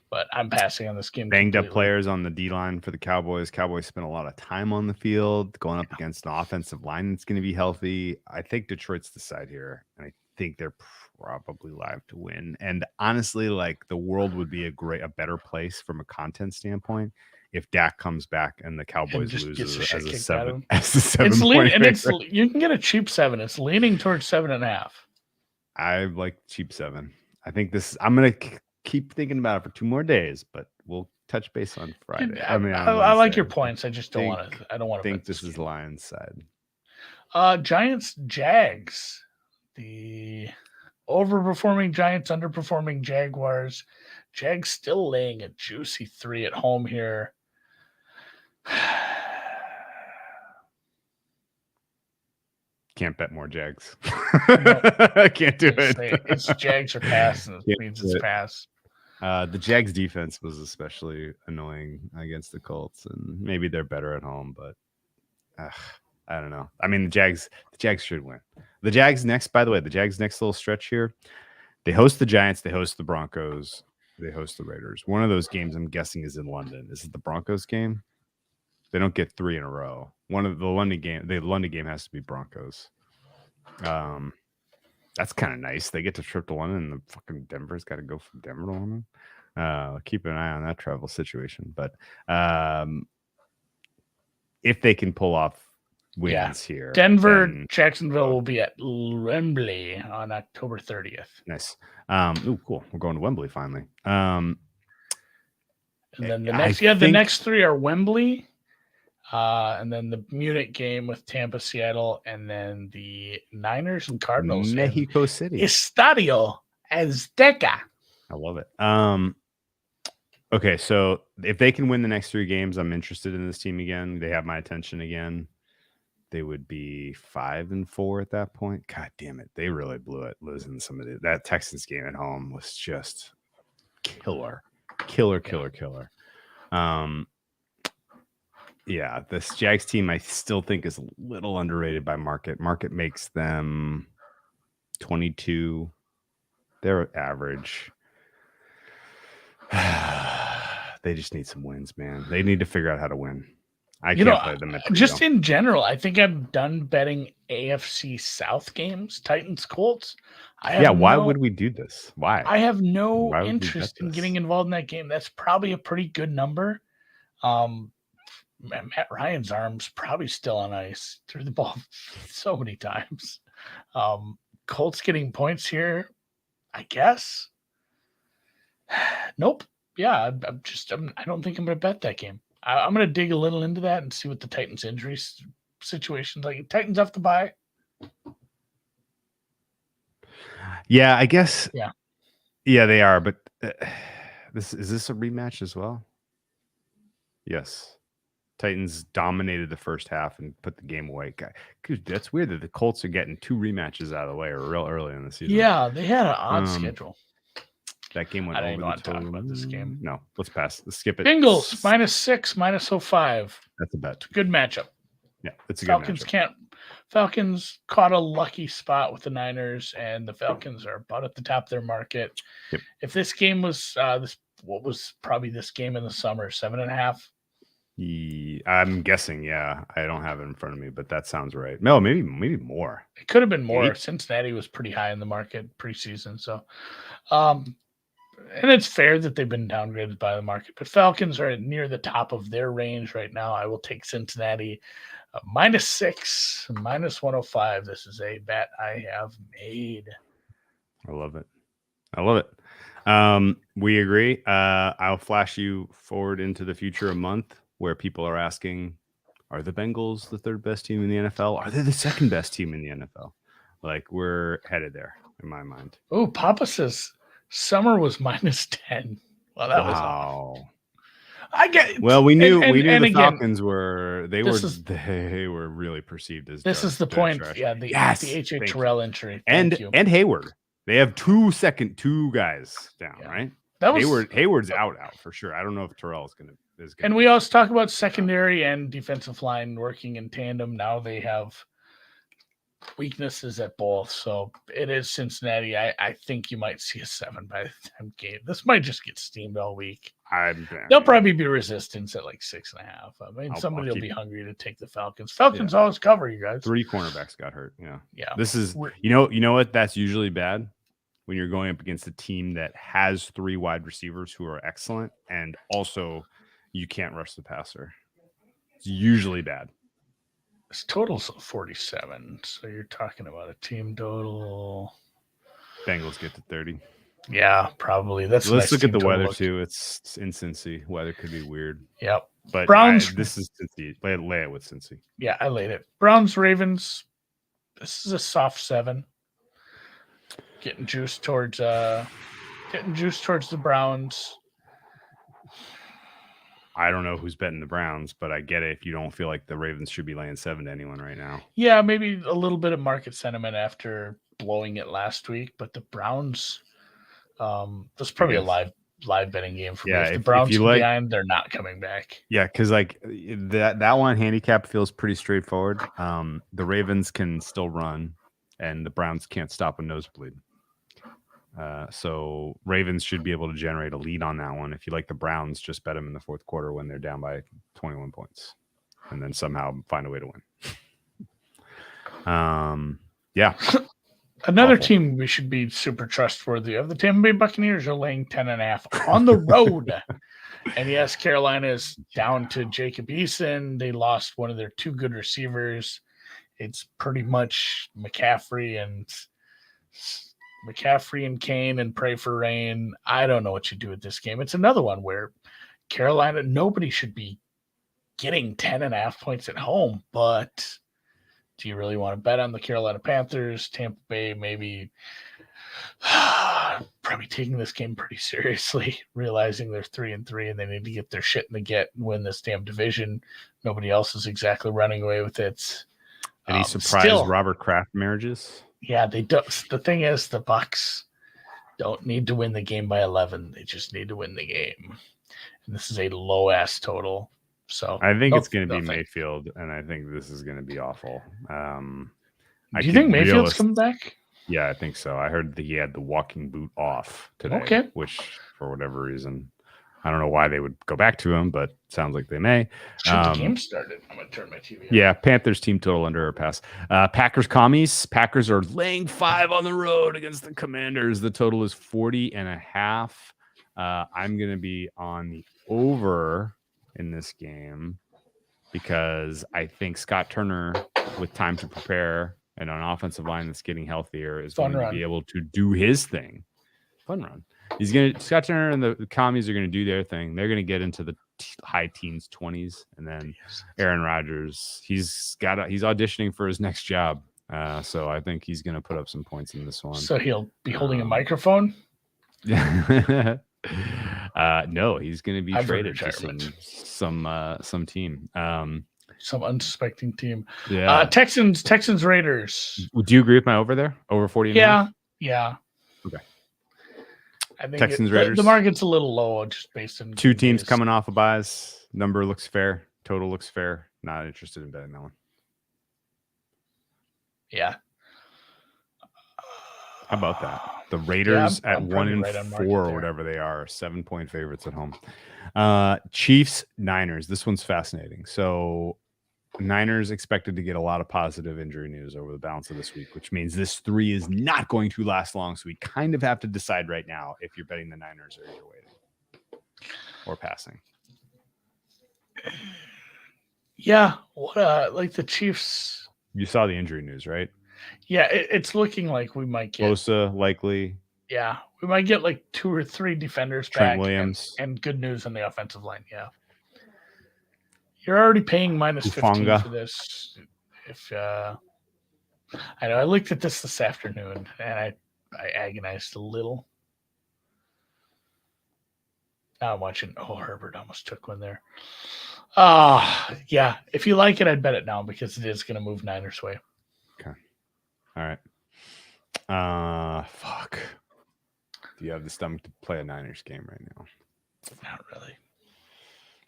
But I'm passing on this game. Banged up players on the D-line for the Cowboys. Cowboys spent a lot of time on the field going up against an offensive line that's going to be healthy. I think Detroit's the side here, and I think they're probably live to win. And honestly, like, the world would be a better place from a content standpoint if Dak comes back and the Cowboys lose as a 7. You can get a cheap 7. It's leaning towards 7.5. I like cheap 7. I think I'm going to keep thinking about it for 2 more days, but we'll touch base on Friday. I like your points. I just don't want to. I don't want to think this is Lions side. Giants, Jags. The overperforming Giants, underperforming Jaguars. Jags still laying a juicy 3 at home here. Can't bet more Jags. No, I can't do it. It's Jags or pass, and it means it's pass. The Jags defense was especially annoying against the Colts, and maybe they're better at home, but I don't know. I mean, the Jags should win. The Jags next little stretch here, they host the Giants, they host the Broncos, they host the Raiders. One of those games I'm guessing is in London. Is it the Broncos game? They don't get 3 in a row. One of the London game has to be Broncos. That's kind of nice. They get to trip to London, and the fucking Denver's got to go from Denver to London. Keep an eye on that travel situation. But if they can pull off wins here, Denver, Jacksonville will be at Wembley on October 30th. Nice. Cool. We're going to Wembley finally. And then the next 3 are Wembley. And then the Munich game with Tampa, Seattle, and then the Niners and Cardinals. Mexico City. Estadio Azteca. I love it. Okay, so if they can win the next 3 games, I'm interested in this team again. They have my attention again. They would be 5-4 at that point. God damn it. They really blew it losing that Texans game at home was just killer. Yeah, this Jags team I still think is a little underrated by market. Market makes them 22. They're average. They just need some wins, man. They need to figure out how to win. I can't play them just in general. I think I'm done betting AFC South games. Titans, Colts. Why would we do this? Why? I have no interest in getting involved in that game. That's probably a pretty good number. Matt Ryan's arm's probably still on ice. Threw the ball so many times. Colts getting points here, I guess. Nope. Yeah, I don't think I'm going to bet that game. I'm going to dig a little into that and see what the Titans injury situation's like. Titans have to buy. Yeah, I guess. Yeah. Yeah, they are. But is this a rematch as well? Yes. Titans dominated the first half and put the game away. Dude, that's weird that the Colts are getting 2 rematches out of the way real early in the season. Yeah, they had an odd schedule. That game went over. I don't want to talk about this game. No, let's pass. Let's skip it. Bengals -6, -05. That's a bet. Good matchup. Yeah, it's a good matchup. Falcons caught a lucky spot with the Niners, and the Falcons are about at the top of their market. Yep. If this game was what was probably this game in the summer, 7.5. I'm guessing, yeah. I don't have it in front of me, but that sounds right. No, maybe more. It could have been more. 8. Cincinnati was pretty high in the market preseason, so and it's fair that they've been downgraded by the market, but Falcons are near the top of their range right now. I will take Cincinnati -6, -105. This is a bet I have made. I love it. We agree. I'll flash you forward into the future a month where people are asking, are the Bengals the third best team in the NFL? Are they the second best team in the NFL? Like, we're headed there in my mind. Oh, Papa says Summer was -10. Well, that was off. I get. Well, we knew the Falcons were really perceived as. This is the point. Trash. Yeah, the H.A. Terrell entry, and Hayward. They have two guys down, right? That was Hayward's out for sure. I don't know if Terrell is gonna. And we always talk about secondary and defensive line working in tandem. Now they have weaknesses at both, so it is Cincinnati. I think you might see a 7 by the time game. This might just get steamed all week. There'll probably be resistance at like 6.5. I mean, somebody will be hungry to take the Falcons. Falcons always cover, you guys. 3 cornerbacks got hurt. Yeah. This is you know what? That's usually bad when you're going up against a team that has 3 wide receivers who are excellent, and also you can't rush the passer. It's usually bad. This total's 47, so you're talking about a team total. Bengals get to 30. Yeah, probably. Let's look at the weather too. It's in Cincy. Weather could be weird. Yep. But Browns. This is Cincy. Lay it with Cincy. Yeah, I laid it. Browns, Ravens. This is a soft 7. Getting juice towards the Browns. I don't know who's betting the Browns, but I get it if you don't feel like the Ravens should be laying 7 to anyone right now. Yeah, maybe a little bit of market sentiment after blowing it last week, but the Browns, that's probably a live betting game for me. If the Browns are behind, they're not coming back. Yeah, because like that one handicap feels pretty straightforward. The Ravens can still run, and the Browns can't stop a nosebleed. So Ravens should be able to generate a lead on that one. If you like the Browns, just bet them in the fourth quarter when they're down by 21 points, and then somehow find a way to win. Yeah. Another team we should be super trustworthy of. The Tampa Bay Buccaneers are laying 10.5 on the road. And yes, Carolina is down to Jacob Eason. They lost one of their 2 good receivers. It's pretty much McCaffrey and Kane and pray for rain. I don't know what you do with this game. It's another one where Carolina, nobody should be getting 10.5 points at home, but do you really want to bet on the Carolina Panthers? Tampa Bay maybe probably taking this game pretty seriously, realizing they're 3-3 and they need to get their shit in the get and win this damn division. Nobody else is exactly running away with it. Any surprise Robert Kraft marriages? Yeah, they don't. The thing is, the Bucs don't need to win the game by 11. They just need to win the game. And this is a low-ass total. So I think it's going to be Mayfield, and I think this is going to be awful. Do you think Mayfield's coming back? Yeah, I think so. I heard that he had the walking boot off today, which for whatever reason, I don't know why they would go back to him, but it sounds like they may. The game started. I'm going to turn my TV on. Yeah, Panthers team total under or pass. Packers Commies. Packers are laying 5 on the road against the Commanders. The total is 40.5. I'm going to be on the over in this game because I think Scott Turner, with time to prepare and an offensive line that's getting healthier, is going to be able to do his thing. Fun run. Scott Turner and the Commies are going to do their thing. They're going to get into the high teens, 20s, and then Aaron Rodgers, he's auditioning for his next job. So I think he's going to put up some points in this one. So he'll be holding a microphone? No, he's going to be traded to some team. Some unsuspecting team. Yeah. Texans, Raiders. Do you agree with my over there? Over 40? Yeah. Okay. I think Texans, Raiders. The market's a little low just based on 2 teams coming off of buys. Number looks fair. Total looks fair. Not interested in betting that one. Yeah. How about that? The Raiders at 1-4 or whatever they are, 7-point favorites at home. Chiefs, Niners. This one's fascinating. So Niners expected to get a lot of positive injury news over the balance of this week, which means this 3 is not going to last long. So we kind of have to decide right now if you're betting the Niners or you're waiting or passing. Yeah, what like the Chiefs. You saw the injury news, right? Yeah, it's looking like we might get Bosa, likely. Yeah, we might get like 2 or 3 defenders Trent back. Williams. And good news on the offensive line. Yeah. You're already paying minus 15 for this. If I know I looked at this afternoon and I agonized a little. Now I'm watching. Oh, Herbert almost took one there. Yeah. If you like it, I'd bet it now because it is going to move Niners' way. Okay. All right. Fuck. Do you have the stomach to play a Niners game right now? Not really.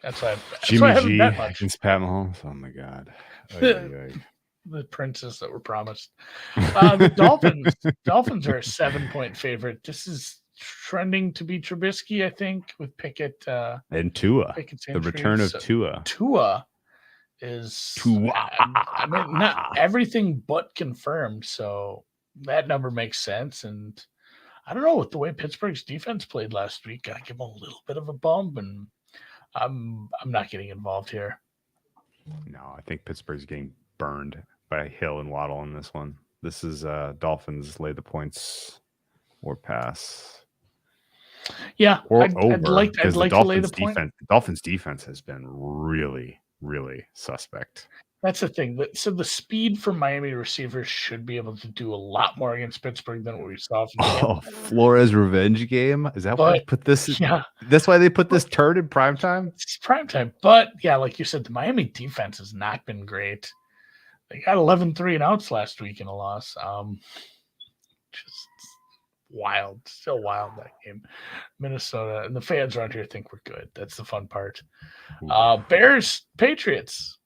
That's why Jimmy I haven't G bet much. against Pat Mahomes. Oh my God. The princes that were promised. The Dolphins are a 7-point favorite. This is trending to be Trubisky, I think, with Pickett and Tua. The return of Tua. Tua is I mean, not everything but confirmed. So that number makes sense. And I don't know, with the way Pittsburgh's defense played last week, I give them a little bit of a bump, and I'm not getting involved here. No, I think Pittsburgh's getting burned by Hill and Waddle in this one. This is Dolphins lay the points or pass. Yeah, or I'd over like because to lay the point. The Dolphins defense has been really, really suspect. That's the thing. So the speed from Miami receivers should be able to do a lot more against Pittsburgh than what we saw from Flores revenge game. Is that why they put this? Yeah, that's why they put this turd in primetime. It's primetime, but yeah, like you said, the Miami defense has not been great. They got 11 3-and-outs last week in a loss. Just wild, still wild that game. Minnesota and the fans around here think we're good. That's the fun part. Bears, Patriots.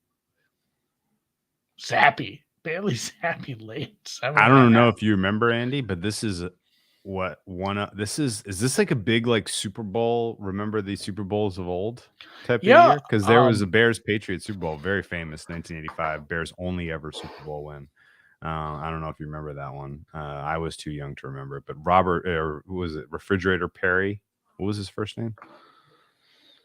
Bailey Zappi late. I don't know if you remember, Andy, but this is is this like a big like Super Bowl? Remember the Super Bowls of old type of year? Because there was a Bears Patriots Super Bowl, very famous, 1985. Bears only ever Super Bowl win. I don't know if you remember that one. I was too young to remember it, but Robert, or who was it? Refrigerator Perry. What was his first name?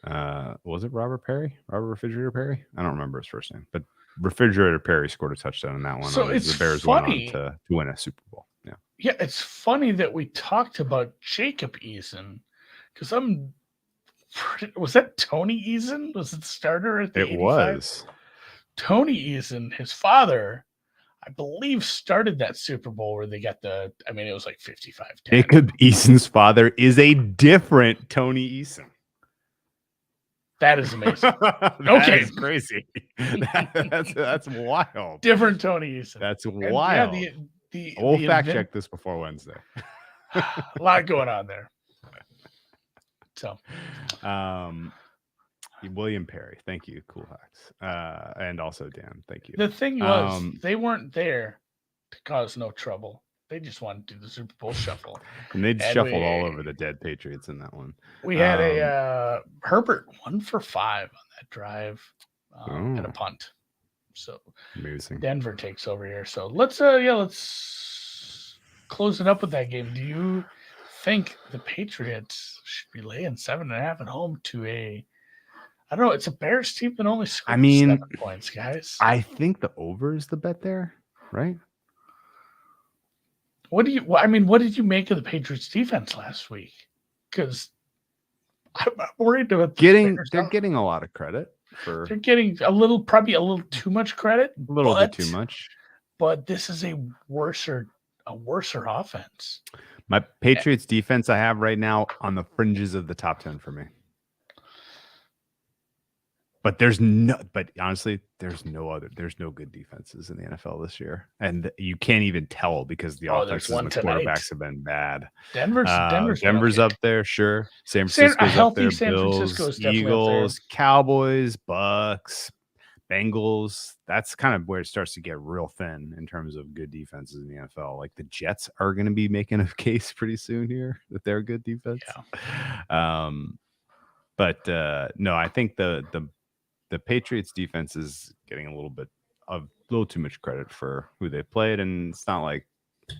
Was it Robert Perry? Robert Refrigerator Perry? I don't remember his first name, but Refrigerator Perry scored a touchdown in that one. So it's the Bears funny. went on to win a Super Bowl. Yeah. Yeah, it's funny that we talked about Jacob Eason because was that Tony Eason? Was it the starter at the 85? Was. Tony Eason, his father, I believe, started that Super Bowl where they got it was like 55-10. Jacob Eason's father is a different Tony Eason. That is amazing. Okay, is crazy. That's wild. Different Tony Eason. That's wild. Yeah, we'll fact check this before Wednesday. A lot going on there. So, William Perry, thank you, Cool Hacks, and also Dan, thank you. The thing was, they weren't there to cause no trouble. They just wanted to do the Super Bowl shuffle. And they shuffled all over the dead Patriots in that one. We had a Herbert 1 for 5 on that drive and a punt. So amazing. Denver takes over here. So let's close it up with that game. Do you think the Patriots should be laying 7.5 at home to I don't know, it's a Bears team that only scored 7 points, guys. I think the over is the bet there, right? What did you make of the Patriots defense last week? Because I'm worried about they're getting a lot of credit for. They're getting probably a little too much credit. A little bit too much. But this is a worser offense. My Patriots defense I have right now on the fringes of the top 10 for me. But honestly, there's no good defenses in the NFL this year. And you can't even tell because the offenses and the quarterbacks have been bad. Denver's up there, sure. San Francisco's up there. Bills, Eagles, Cowboys, Bucks, Bengals. That's kind of where it starts to get real thin in terms of good defenses in the NFL. Like the Jets are going to be making a case pretty soon here that they're a good defense. Yeah. But no, I think the the Patriots defense is getting a little too much credit for who they played, and it's not like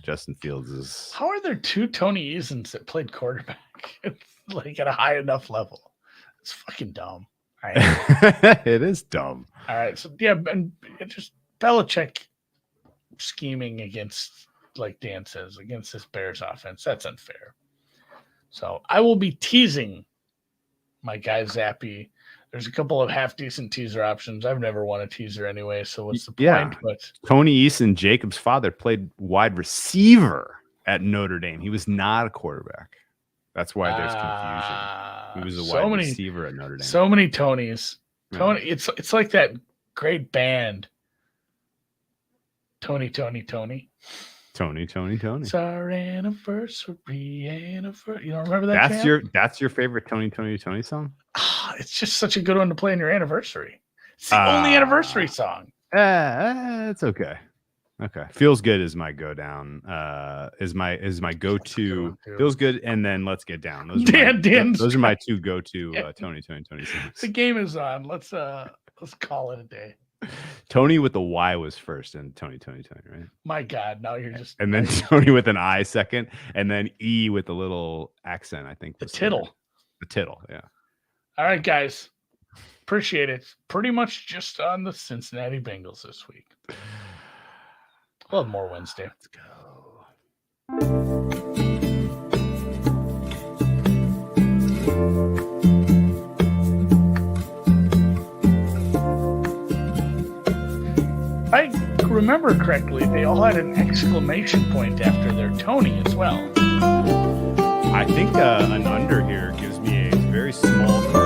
Justin Fields is. How are there two Tony Easons that played quarterback? It's like at a high enough level. It's fucking dumb. All right. It is dumb. All right. So yeah, and it just Belichick scheming against, like Dan says, against this Bears offense. That's unfair. So I will be teasing my guy Zappy. There's a couple of half decent teaser options. I've never won a teaser anyway, so what's the point? But Tony Eason, Jacob's father, played wide receiver at Notre Dame. He was not a quarterback. That's why there's confusion. He was a wide receiver at Notre Dame. So many Tonys. Tony, it's like that great band. Tony. Tony. It's our anniversary. You don't remember that? That's your favorite Tony song? It's just such a good one to play on your anniversary. It's the only anniversary song. It's okay. Okay. Feels Good is my go down. Is my go-to. Feels Good and then Let's Get Down. Those are my two go-to Tony songs. The game is on. Let's call it a day. Tony with the Y was first, and Tony, right? My God, now you're just. And then Tony with an I second, and then E with a little accent. I think the tittle. The tittle, yeah. All right, guys, appreciate it. Pretty much just on the Cincinnati Bengals this week. We'll have more Wednesday. Let's go. I remember correctly, they all had an exclamation point after their Tony as well. I think an under here gives me a very small card.